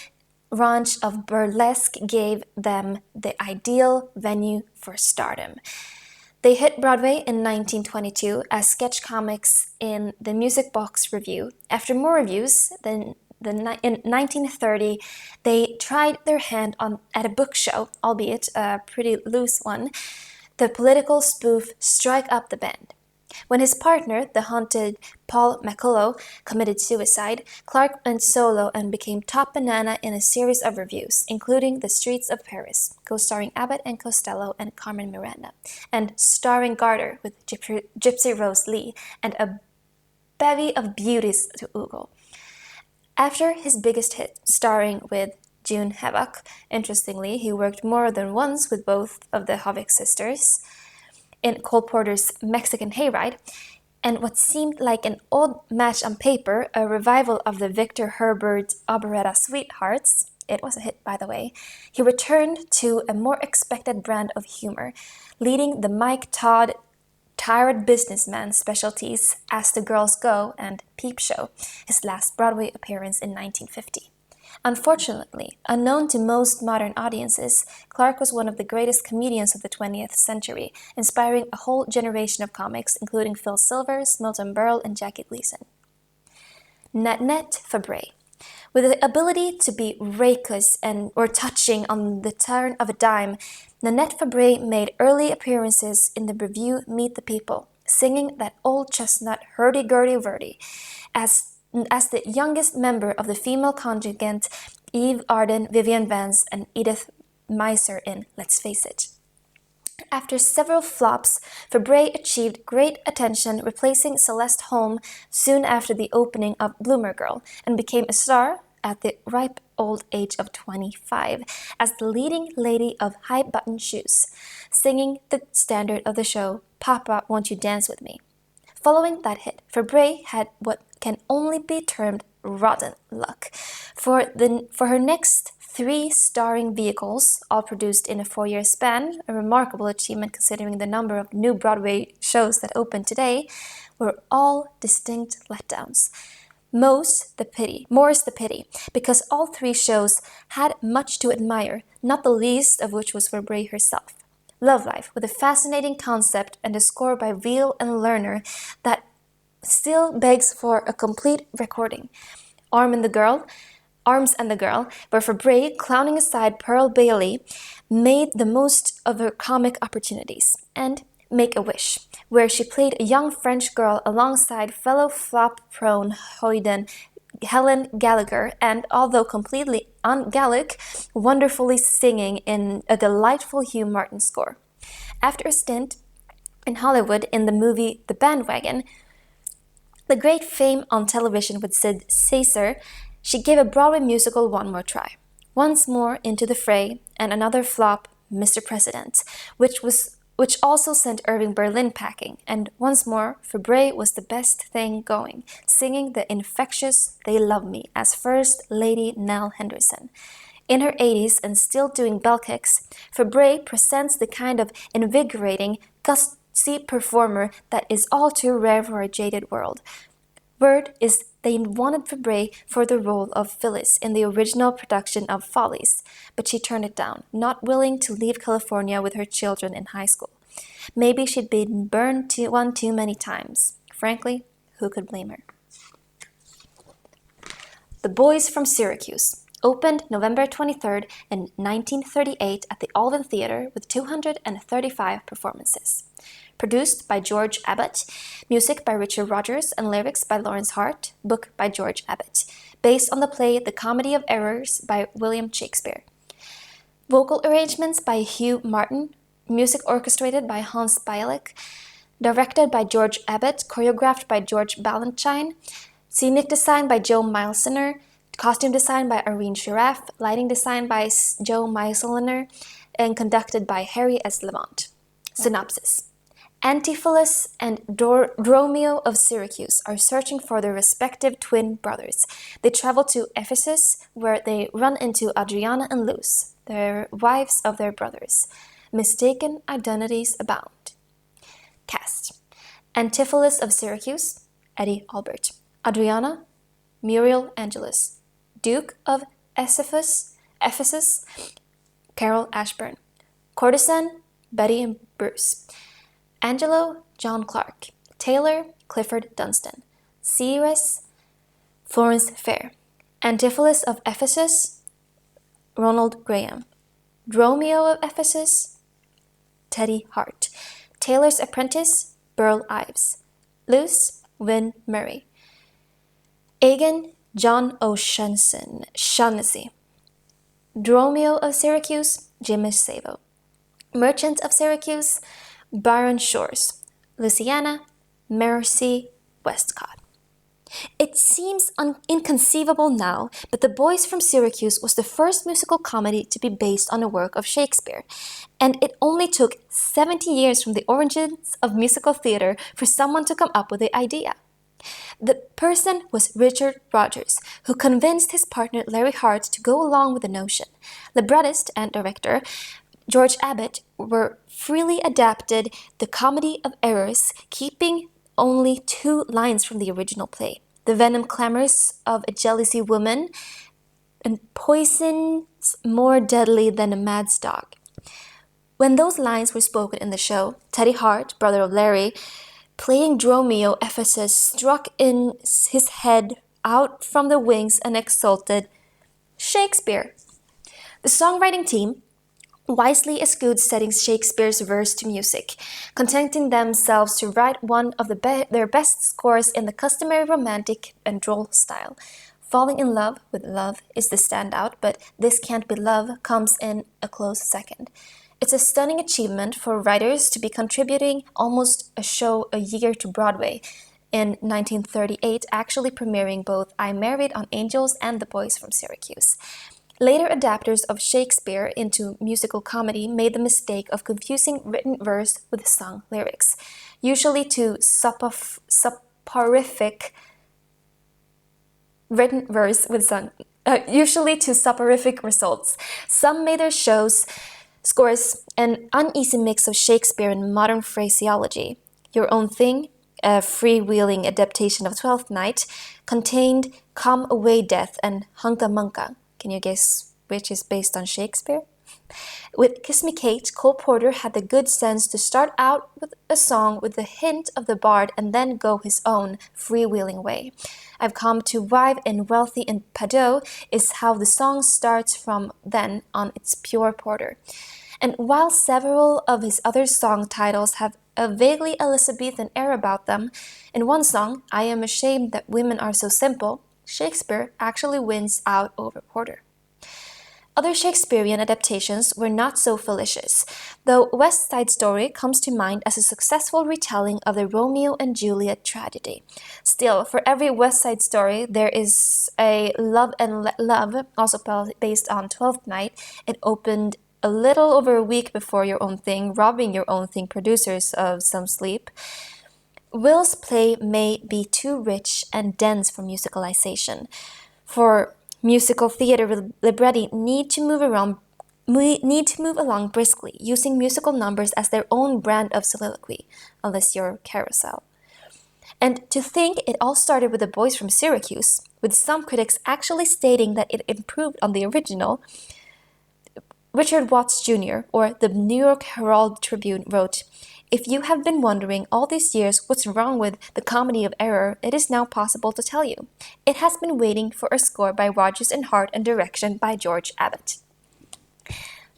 raunch of burlesque gave them the ideal venue for stardom. They hit Broadway in 1922 as sketch comics in the Music Box Review. After more reviews, in 1930, they tried their hand at a book show, albeit a pretty loose one, the political spoof Strike Up the Band. When his partner, the haunted Paul McCullough, committed suicide, Clark went solo and became top banana in a series of revues, including The Streets of Paris, co-starring Abbott and Costello and Carmen Miranda, and Starring Garter with Gypsy Rose Lee, and a bevy of beauties to ogle. After his biggest hit, starring with June Havoc, interestingly, he worked more than once with both of the Havoc sisters in Cole Porter's Mexican Hayride, and what seemed like an old match on paper, a revival of the Victor Herbert operetta Sweethearts. It was a hit, by the way. He returned to a more expected brand of humor, leading the Mike Todd Tired Businessman specialties As the Girls Go and Peep Show, his last Broadway appearance in 1950. Unfortunately, unknown to most modern audiences, Clark was one of the greatest comedians of the 20th century, inspiring a whole generation of comics, including Phil Silvers, Milton Berle, and Jackie Gleason. Nanette Fabre. With the ability to be raucous or touching on the turn of a dime, Nanette Fabre made early appearances in the revue Meet the People, singing that old chestnut hurdy-gurdy-verdy, as the youngest member of the female contingent Eve Arden, Vivian Vance, and Edith Meiser in Let's Face It. After several flops, Fabre achieved great attention, replacing Celeste Holm soon after the opening of Bloomer Girl, and became a star at the ripe old age of 25 as the leading lady of High Button Shoes, singing the standard of the show, Papa, Won't You Dance With Me? Following that hit, Fabre had what can only be termed rotten luck. For her next 3 starring vehicles, all produced in a 4-year span, a remarkable achievement considering the number of new Broadway shows that open today, were all distinct letdowns. More's the pity, because all 3 shows had much to admire, not the least of which was Fabre herself. Love Life, with a fascinating concept and a score by Veal and Lerner that still begs for a complete recording. Arms and the Girl, where Fabre, clowning aside Pearl Bailey, made the most of her comic opportunities. And Make-A-Wish, where she played a young French girl alongside fellow flop-prone hoyden Helen Gallagher, and although completely un-Gallic, wonderfully singing in a delightful Hugh Martin score. After a stint in Hollywood in the movie The Bandwagon, the great fame on television with Sid Caesar, she gave a Broadway musical one more try. Once more into the fray, and another flop, Mr. President, which also sent Irving Berlin packing, and once more, Fabre was the best thing going, singing the infectious They Love Me as First Lady Nell Henderson. In her 80s and still doing bell kicks, Fabre presents the kind of invigorating, gusty performer that is all too rare for a jaded world. Word is they wanted Fabre for the role of Phyllis in the original production of Follies, but she turned it down, not willing to leave California with her children in high school. Maybe she'd been burned one too many times. Frankly, who could blame her? The Boys from Syracuse opened November 23rd in 1938 at the Alvin Theater with 235 performances. Produced by George Abbott, music by Richard Rodgers and lyrics by Lawrence Hart, book by George Abbott, based on the play The Comedy of Errors by William Shakespeare. Vocal arrangements by Hugh Martin, music orchestrated by Hans Bialik, directed by George Abbott, choreographed by George Balanchine, scenic design by Joe Milesiner, costume design by Irene Shiraf, lighting design by Joe Meiseliner, and conducted by Harry S. Lamont. Synopsis. Antipholus and Dromio of Syracuse are searching for their respective twin brothers. They travel to Ephesus, where they run into Adriana and Luce, the wives of their brothers. Mistaken identities abound. Cast. Antipholus of Syracuse, Eddie Albert. Adriana, Muriel Angelus. Duke of Ephesus, Carol Ashburn. Courtesan, Betty and Bruce. Angelo, John Clark. Taylor, Clifford Dunstan. Seeress, Florence Fair. Antipholus of Ephesus, Ronald Graham. Dromio of Ephesus, Teddy Hart. Taylor's apprentice, Burl Ives. Luce, Win Murray. Agan, John O'Shaughnessy. Dromio of Syracuse, Jimmy Savo. Merchant of Syracuse, Byron Shores. Luciana, Mercy Westcott. It seems inconceivable now, but The Boys from Syracuse was the first musical comedy to be based on a work of Shakespeare, and it only took 70 years from the origins of musical theater for someone to come up with the idea. The person was Richard Rodgers, who convinced his partner Larry Hart to go along with the notion. Librettist and director George Abbott were freely adapted The Comedy of Errors, keeping only 2 lines from the original play. The venom clamors of a jealousy woman and poisons more deadly than a mad dog. When those lines were spoken in the show, Teddy Hart, brother of Larry, playing Dromio Ephesus, struck in his head out from the wings and exulted, "Shakespeare!" The songwriting team wisely eschewed setting Shakespeare's verse to music, contenting themselves to write one of their best scores in the customary romantic and droll style. Falling in love with love is the standout, but This Can't Be Love comes in a close second. It's a stunning achievement for writers to be contributing almost a show a year to Broadway. In 1938, actually premiering both I Married on Angels and The Boys from Syracuse. Later adapters of Shakespeare into musical comedy made the mistake of confusing written verse with sung lyrics, usually to soporific results. Some made their scores an uneasy mix of Shakespeare and modern phraseology. Your Own Thing, a freewheeling adaptation of Twelfth Night, contained Come Away Death and Hunka Munka. Can you guess which is based on Shakespeare? With Kiss Me Kate, Cole Porter had the good sense to start out with a song with the hint of the bard and then go his own freewheeling way. I've Come to Wive and Wealthy in Padot is how the song starts from then on its pure Porter. And while several of his other song titles have a vaguely Elizabethan air about them. In one song, I Am Ashamed That Women Are So Simple, Shakespeare actually wins out over Porter. Other Shakespearean adaptations were not so fallacious, though West Side Story comes to mind as a successful retelling of the Romeo and Juliet tragedy. Still, for every West Side Story, there is a Love and Let Love, also based on Twelfth Night. It opened a little over a week before Your Own Thing, robbing Your Own Thing producers of some sleep. Will's play may be too rich and dense for musicalization. For musical theater libretti need to move along briskly, using musical numbers as their own brand of soliloquy, unless you're Carousel. And to think it all started with the boys from Syracuse, with some critics actually stating that it improved on the original. Richard Watts Jr., or the New York Herald Tribune, wrote, "If you have been wondering all these years what's wrong with the Comedy of Error, it is now possible to tell you. It has been waiting for a score by Rodgers and Hart and direction by George Abbott."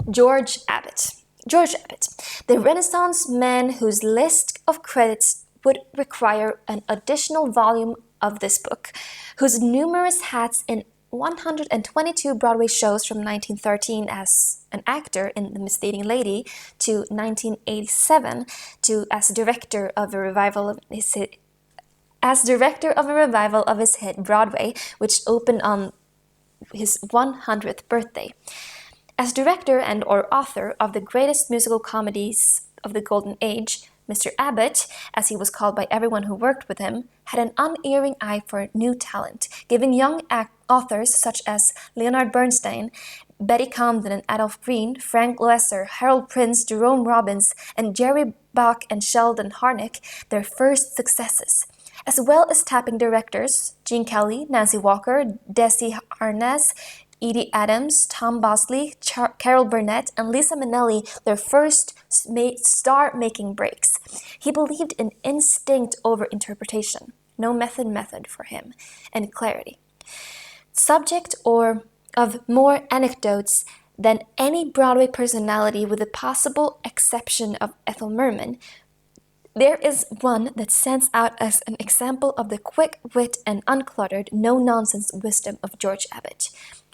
George Abbott. George Abbott, the Renaissance man whose list of credits would require an additional volume of this book, whose numerous hats in 122 Broadway shows from 1913 as an actor in The Misleading Lady to 1987 as director of a revival of his hit Broadway, which opened on his 100th birthday. As director and or author of the greatest musical comedies of the Golden Age, Mr. Abbott, as he was called by everyone who worked with him, had an unerring eye for new talent, giving young authors such as Leonard Bernstein, Betty Comden and Adolph Green, Frank Loesser, Harold Prince, Jerome Robbins, and Jerry Bach and Sheldon Harnick their first successes, as well as tapping directors Gene Kelly, Nancy Walker, Desi Arnaz, Edie Adams, Tom Bosley, Carol Burnett, and Lisa Minnelli their first star-making breaks. He believed in instinct over interpretation, no method for him, and clarity. Subject of more anecdotes than any Broadway personality with the possible exception of Ethel Merman, there is one that stands out as an example of the quick wit and uncluttered, no-nonsense wisdom of George Abbott.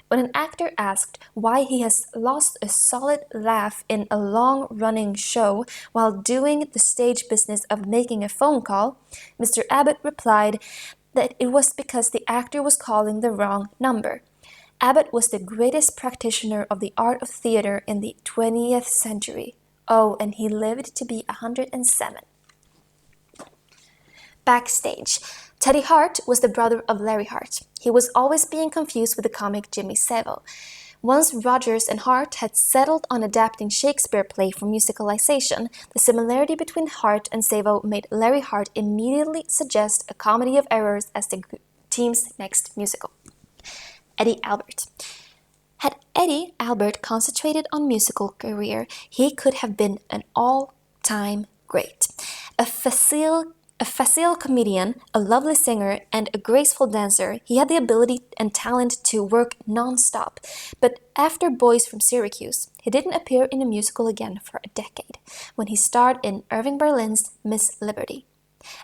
When an actor asked why he has lost a solid laugh in a long-running show while doing the stage business of making a phone call, Mr. Abbott replied that it was because the actor was calling the wrong number. Abbott was the greatest practitioner of the art of theater in the 20th century. Oh, and he lived to be 107. Backstage. Teddy Hart was the brother of Larry Hart. He was always being confused with the comic Jimmy Savile. Once Rodgers and Hart had settled on adapting Shakespeare play for musicalization, the similarity between Hart and Savile made Larry Hart immediately suggest A Comedy of Errors as the team's next musical. Eddie Albert. Had Eddie Albert concentrated on musical career, he could have been an all-time great. A facile comedian, a lovely singer, and a graceful dancer, he had the ability and talent to work non-stop. But after Boys from Syracuse, he didn't appear in a musical again for a decade, when he starred in Irving Berlin's Miss Liberty.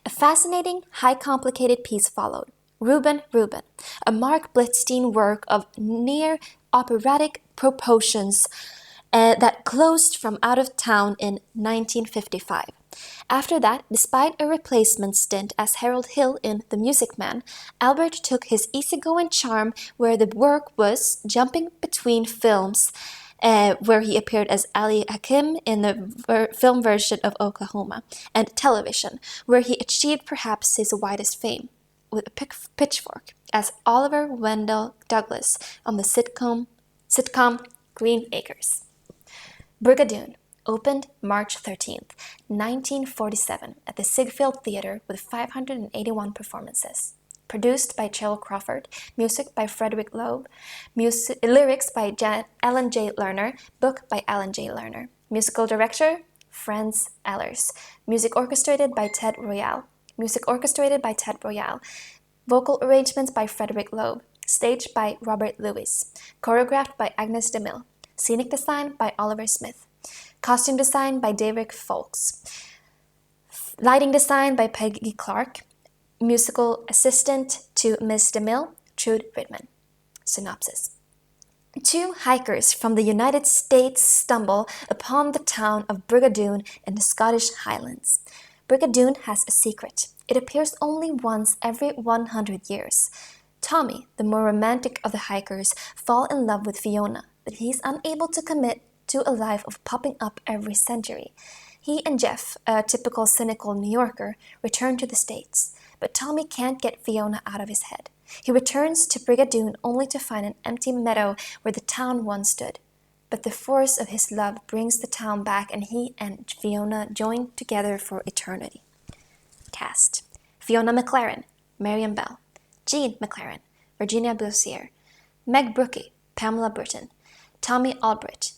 A fascinating, high-complicated piece followed, Reuben, Reuben, a Mark Blitzstein work of near operatic proportions that closed from out of town in 1955. After that, despite a replacement stint as Harold Hill in The Music Man, Albert took his easygoing charm where the work was jumping between films, where he appeared as Ali Hakim in the film version of Oklahoma, and television, where he achieved perhaps his widest fame, with a pitchfork, as Oliver Wendell Douglas on the sitcom Green Acres. Brigadoon opened March 13th, 1947 at the Ziegfeld Theater with 581 performances. Produced by Cheryl Crawford, music by Frederick Loeb, lyrics by Alan J. Lerner, book by Alan J. Lerner. Musical director, Franz Ehlers. Music orchestrated by Ted Royale. Vocal arrangements by Frederick Loeb. Staged by Robert Lewis. Choreographed by Agnes DeMille. Scenic design by Oliver Smith. Costume design by David Folks. Lighting design by Peggy Clark. Musical assistant to Miss DeMille, Trude Ridman. Synopsis. Two hikers from the United States stumble upon the town of Brigadoon in the Scottish Highlands. Brigadoon has a secret. It appears only once every 100 years. Tommy, the more romantic of the hikers, falls in love with Fiona, but he's unable to commit to a life of popping up every century. He and Jeff, a typical cynical New Yorker, return to the States, but Tommy can't get Fiona out of his head. He returns to Brigadoon only to find an empty meadow where the town once stood. But the force of his love brings the town back, and he and Fiona join together for eternity. Cast: Fiona McLaren, Marion Bell; Jean McLaren, Virginia Bussier; Meg Brookie, Pamela Britton; Tommy Albrecht,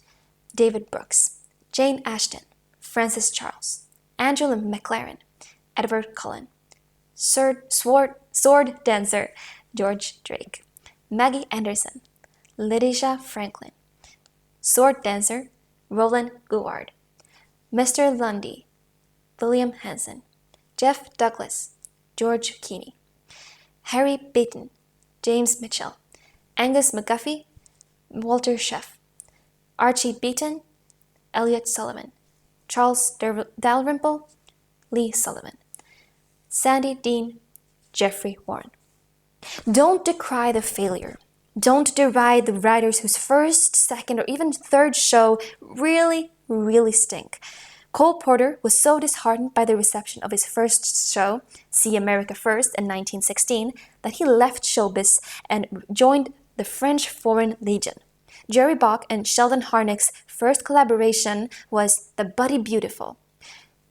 David Brooks; Jane Ashton, Francis Charles; Angela McLaren, Edward Cullen; Sword Dancer, George Drake; Maggie Anderson, Lydia Franklin; Sword Dancer, Roland Gouard; Mr. Lundy, William Hansen; Jeff Douglas, George Keeney; Harry Beaton, James Mitchell; Angus McGuffey, Walter Sheff; Archie Beaton, Elliot Sullivan; Charles Dalrymple, Lee Sullivan; Sandy Dean, Jeffrey Warren. Don't decry the failure. Don't deride the writers whose first, second, or even third show really stink. Cole Porter was so disheartened by the reception of his first show, See America First, in 1916, that he left showbiz and joined the French Foreign Legion. Jerry Bach and Sheldon Harnick's first collaboration was The Buddy Beautiful.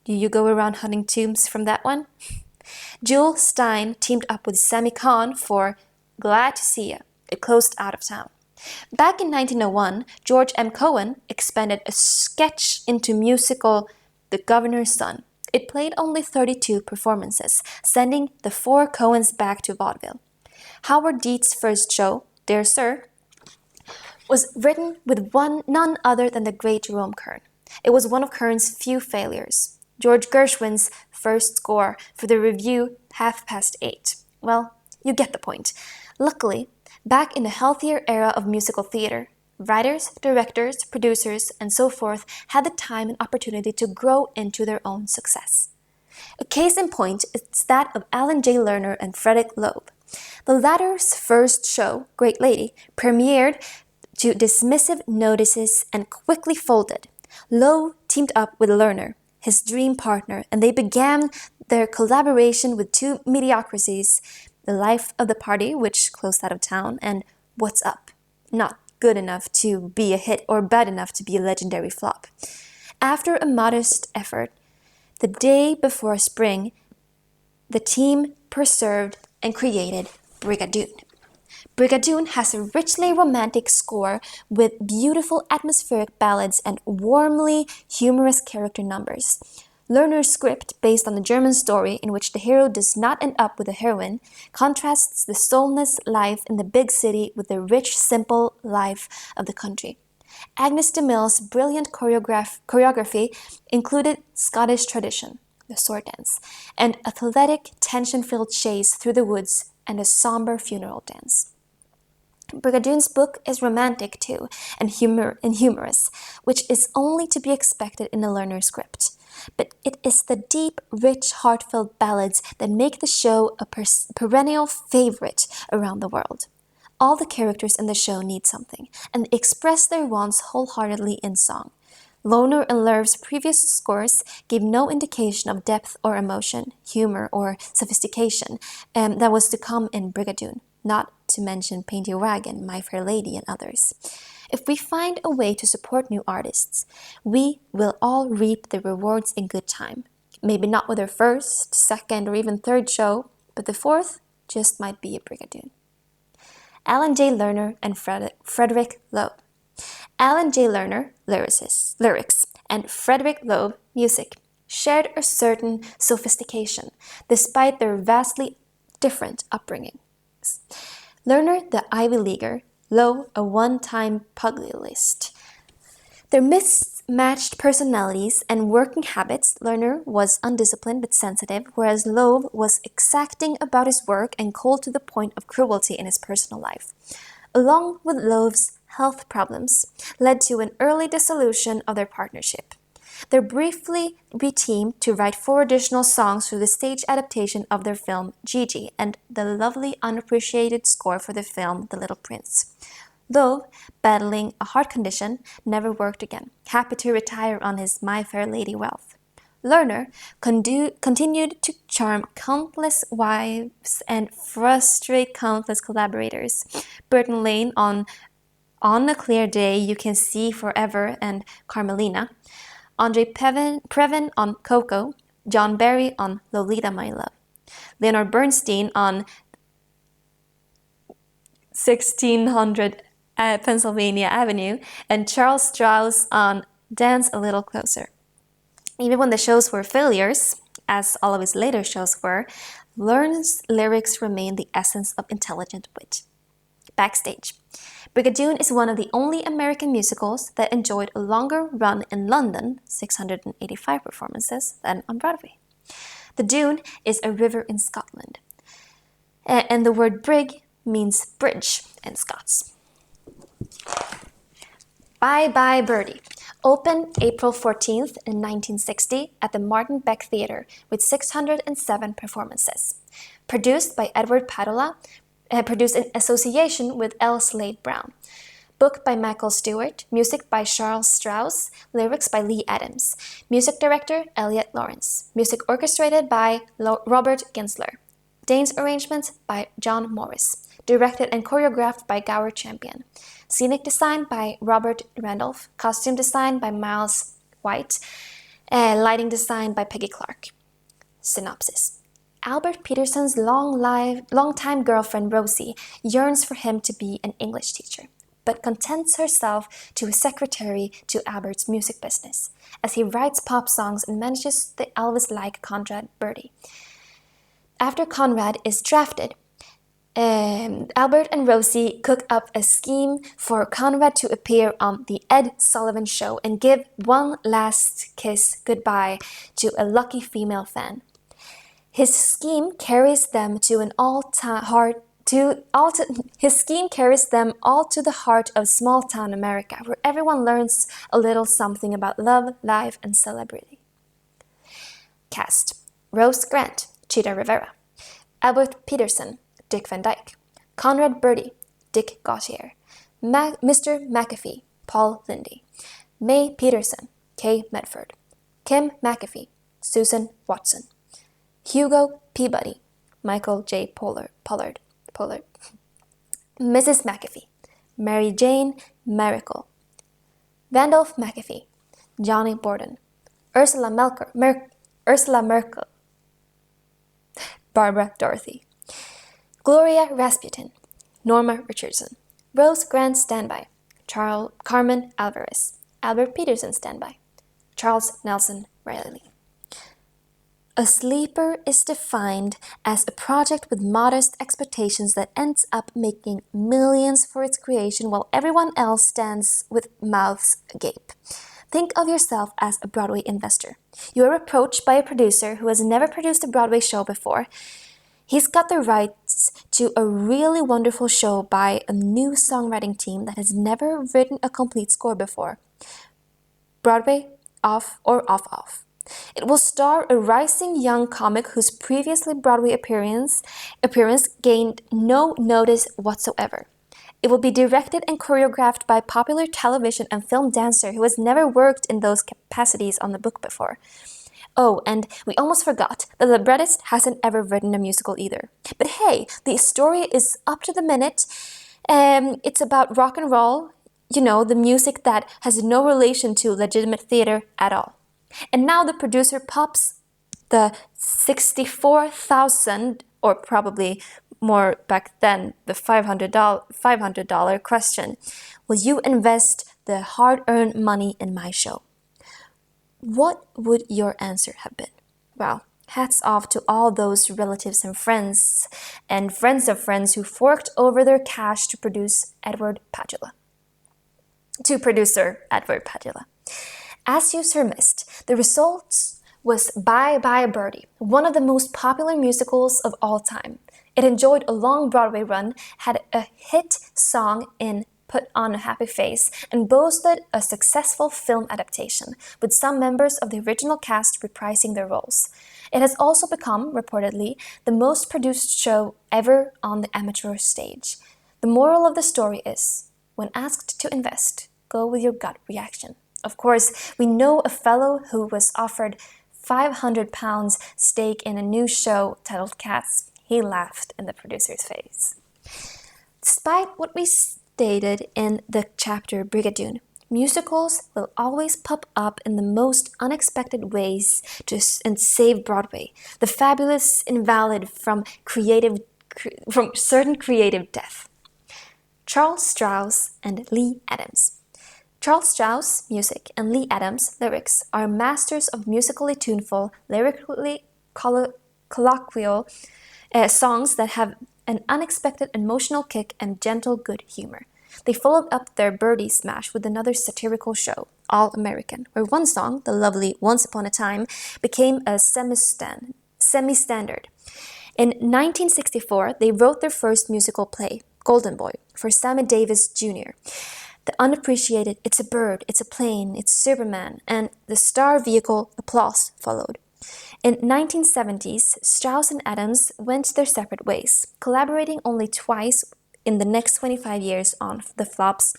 Do you go around hunting tombs from that one? Jewel Stein teamed up with Sammy Kahn for Glad to See Ya. It closed out of town. Back in 1901, George M. Cohan expanded a sketch into musical The Governor's Son. It played only 32 performances, sending the four Cohens back to vaudeville. Howard Deed's first show, Dear Sir, was written with none other than the great Jerome Kern. It was one of Kern's few failures. George Gershwin's first score for the revue 8:30. Well, you get the point. Luckily, back in the healthier era of musical theater, writers, directors, producers, and so forth had the time and opportunity to grow into their own success. A case in point is that of Alan J. Lerner and Frederick Loeb. The latter's first show, Great Lady, premiered to dismissive notices and quickly folded. Loeb teamed up with Lerner, his dream partner, and they began their collaboration with two mediocrities, The Life of the Party, which closed out of town, and What's Up, not good enough to be a hit or bad enough to be a legendary flop. After a modest effort, the day before spring, the team persevered and created Brigadoon. Brigadoon has a richly romantic score with beautiful atmospheric ballads and warmly humorous character numbers. Lerner's script, based on the German story in which the hero does not end up with the heroine, contrasts the soulless life in the big city with the rich, simple life of the country. Agnes de Mille's brilliant choreography included Scottish tradition, the sword dance, an athletic, tension-filled chase through the woods, and a somber funeral dance. Brigadoon's book is romantic too, and humorous, which is only to be expected in a Lerner script. But it is the deep, rich, heartfelt ballads that make the show a perennial favorite around the world. All the characters in the show need something, and express their wants wholeheartedly in song. Lerner and Lerner's previous scores gave no indication of depth or emotion, humor or sophistication that was to come in Brigadoon, not to mention Paint Your Wagon, My Fair Lady, and others. If we find a way to support new artists, we will all reap the rewards in good time. Maybe not with their first, second, or even third show, but the fourth just might be a Brigadoon. Alan J. Lerner and Frederick Loeb. Alan J. Lerner, lyrics, and Frederick Loeb, music, shared a certain sophistication, despite their vastly different upbringings. Lerner, the Ivy Leaguer, Loeb, a one-time pugilist. Their matched personalities and working habits, Lerner was undisciplined but sensitive, whereas Loeb was exacting about his work and cold to the point of cruelty in his personal life. Along with Loeb's health problems, led to an early dissolution of their partnership. They briefly reteamed to write 4 additional songs for the stage adaptation of their film Gigi and the lovely unappreciated score for the film The Little Prince. Though battling a heart condition, never worked again, happy to retire on his My Fair Lady wealth. Lerner continued to charm countless wives and frustrate countless collaborators. Burton Lane on a Clear Day You Can See Forever and Carmelina, Andre Previn on Coco, John Barry on Lolita My Love, Leonard Bernstein on 1600 Pennsylvania Avenue, and Charles Strauss on Dance a Little Closer. Even when the shows were failures, as all of his later shows were, Lerner's lyrics remain the essence of intelligent wit. Backstage. Brigadoon is one of the only American musicals that enjoyed a longer run in London, 685 performances, than on Broadway. The Doon is a river in Scotland, and the word brig means bridge in Scots. Bye Bye Birdie opened April 14th in 1960 at the Martin Beck Theatre with 607 performances. Produced by Edward Padula, produced in association with L. Slade Brown. Book by Michael Stewart, music by Charles Strauss, lyrics by Lee Adams, music director Elliot Lawrence, music orchestrated by Robert Gensler, dance arrangements by John Morris, directed and choreographed by Gower Champion, scenic design by Robert Randolph, costume design by Miles White, lighting design by Peggy Clark. Synopsis. Albert Peterson's long-time girlfriend Rosie yearns for him to be an English teacher, but contents herself to a secretary to Albert's music business, as he writes pop songs and manages the Elvis-like Conrad Birdie. After Conrad is drafted, Albert and Rosie cook up a scheme for Conrad to appear on The Ed Sullivan Show and give one last kiss goodbye to a lucky female fan. His scheme carries them all to the heart of small-town America, where everyone learns a little something about love, life, and celebrity. Cast: Rose Grant, Chita Rivera; Albert Peterson, Dick Van Dyke; Conrad Birdie, Dick Gautier; Mr. McAfee, Paul Lindy; May Peterson, Kay Medford; Kim McAfee, Susan Watson; Hugo Peabody, Michael J. Pollard; Mrs. McAfee, Mary Jane Miracle; Randolph McAfee, Johnny Borden; Ursula Merkel, Barbara Dorothy; Gloria Rasputin, Norma Richardson; Rose Grant standby, Carmen Alvarez; Albert Peterson standby, Charles Nelson Riley. A sleeper is defined as a project with modest expectations that ends up making millions for its creation while everyone else stands with mouths agape. Think of yourself as a Broadway investor. You are approached by a producer who has never produced a Broadway show before. He's got the rights to a really wonderful show by a new songwriting team that has never written a complete score before. Broadway, off or off. It will star a rising young comic whose previously Broadway appearance gained no notice whatsoever. It will be directed and choreographed by a popular television and film dancer who has never worked in those capacities on the book before. Oh, and we almost forgot, the librettist hasn't ever written a musical either. But hey, the story is up to the minute. It's about rock and roll, the music that has no relation to legitimate theater at all. And now the producer pops the $64,000, or probably more back then, the $500 question. Will you invest the hard-earned money in my show? What would your answer have been? Well, hats off to all those relatives and friends of friends who forked over their cash to producer Edward Padula. As You Sir Missed, the result was Bye Bye Birdie, one of the most popular musicals of all time. It enjoyed a long Broadway run, had a hit song in Put on a Happy Face, and boasted a successful film adaptation, with some members of the original cast reprising their roles. It has also become, reportedly, the most produced show ever on the amateur stage. The moral of the story is, when asked to invest, go with your gut reaction. Of course, we know a fellow who was offered £500 stake in a new show titled Cats. He laughed in the producer's face. Despite what we stated in the chapter Brigadoon, musicals will always pop up in the most unexpected ways and save Broadway, the fabulous invalid from certain creative death. Charles Strauss and Lee Adams. Charles Strauss' music and Lee Adams' lyrics are masters of musically tuneful, lyrically colloquial songs that have an unexpected emotional kick and gentle good humor. They followed up their Birdie smash with another satirical show, All American, where one song, the lovely Once Upon a Time, became a semi-standard. In 1964, they wrote their first musical play, Golden Boy, for Sammy Davis Jr. The unappreciated It's a Bird, It's a Plane, It's Superman, and the star vehicle Applause followed. In 1970s, Strauss and Adams went their separate ways, collaborating only twice in the next 25 years on the flops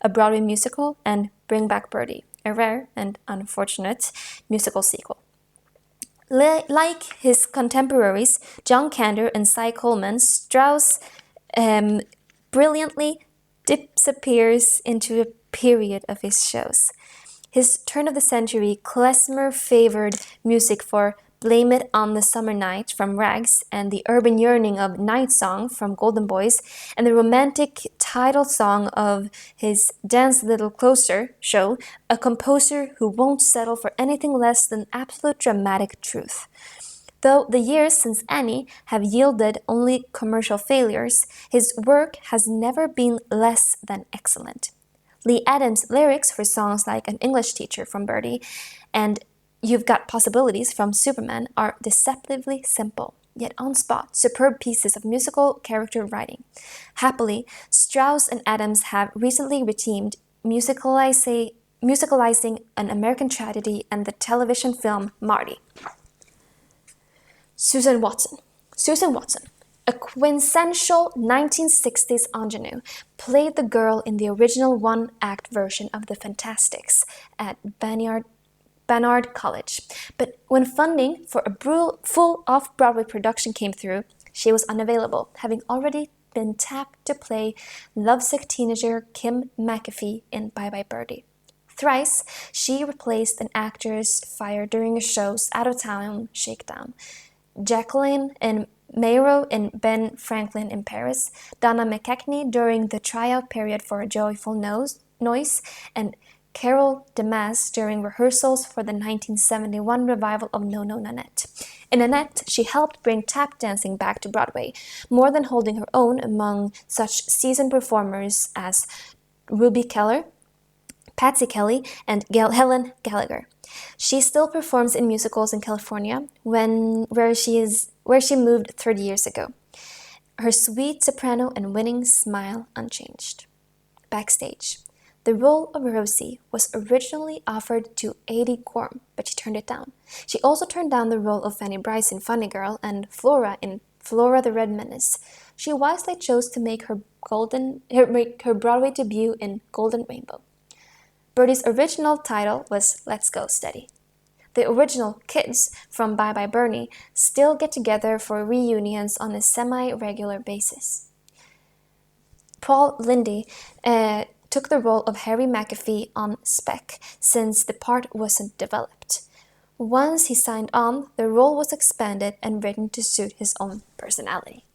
A Broadway Musical and Bring Back Birdie, a rare and unfortunate musical sequel. Like his contemporaries, John Kander and Cy Coleman, Strauss brilliantly disappears into a period of his shows. His turn-of-the-century klezmer-favored music for Blame It on the Summer Night from Rags and the urban yearning of Night Song from Golden Boys and the romantic title song of his Dance a Little Closer show a composer who won't settle for anything less than absolute dramatic truth. Though the years since Annie have yielded only commercial failures, his work has never been less than excellent. Lee Adams' lyrics for songs like An English Teacher from Birdie and You've Got Possibilities from Superman are deceptively simple, yet on spot, superb pieces of musical character writing. Happily, Strauss and Adams have recently reteamed musicalizing An American Tragedy and the television film Marty. Susan Watson. Susan Watson, a quintessential 1960s ingenue, played the girl in the original one-act version of The Fantastics at Barnard College. But when funding for a full off-Broadway production came through, she was unavailable, having already been tapped to play lovesick teenager Kim McAfee in Bye Bye Birdie. Thrice, she replaced an actress fired during a show's out-of-town shakedown. Jacqueline and Mayro in Ben Franklin in Paris, Donna McKechnie during the tryout period for A Joyful Noise, and Carol Demas during rehearsals for the 1971 revival of No No Nanette. In Nanette, she helped bring tap dancing back to Broadway, more than holding her own among such seasoned performers as Ruby Keller, Patsy Kelly, and Helen Gallagher. She still performs in musicals in California, where she moved 30 years ago. Her sweet soprano and winning smile unchanged. Backstage, the role of Rosie was originally offered to Eddie Gorm, but she turned it down. She also turned down the role of Fanny Bryce in Funny Girl and Flora in Flora the Red Menace. She wisely chose to make her Broadway debut in Golden Rainbow. Birdie's original title was Let's Go Steady. The original kids from Bye Bye Birdie still get together for reunions on a semi-regular basis. Paul Lindy took the role of Harry McAfee on Spec since the part wasn't developed. Once he signed on, the role was expanded and written to suit his own personality.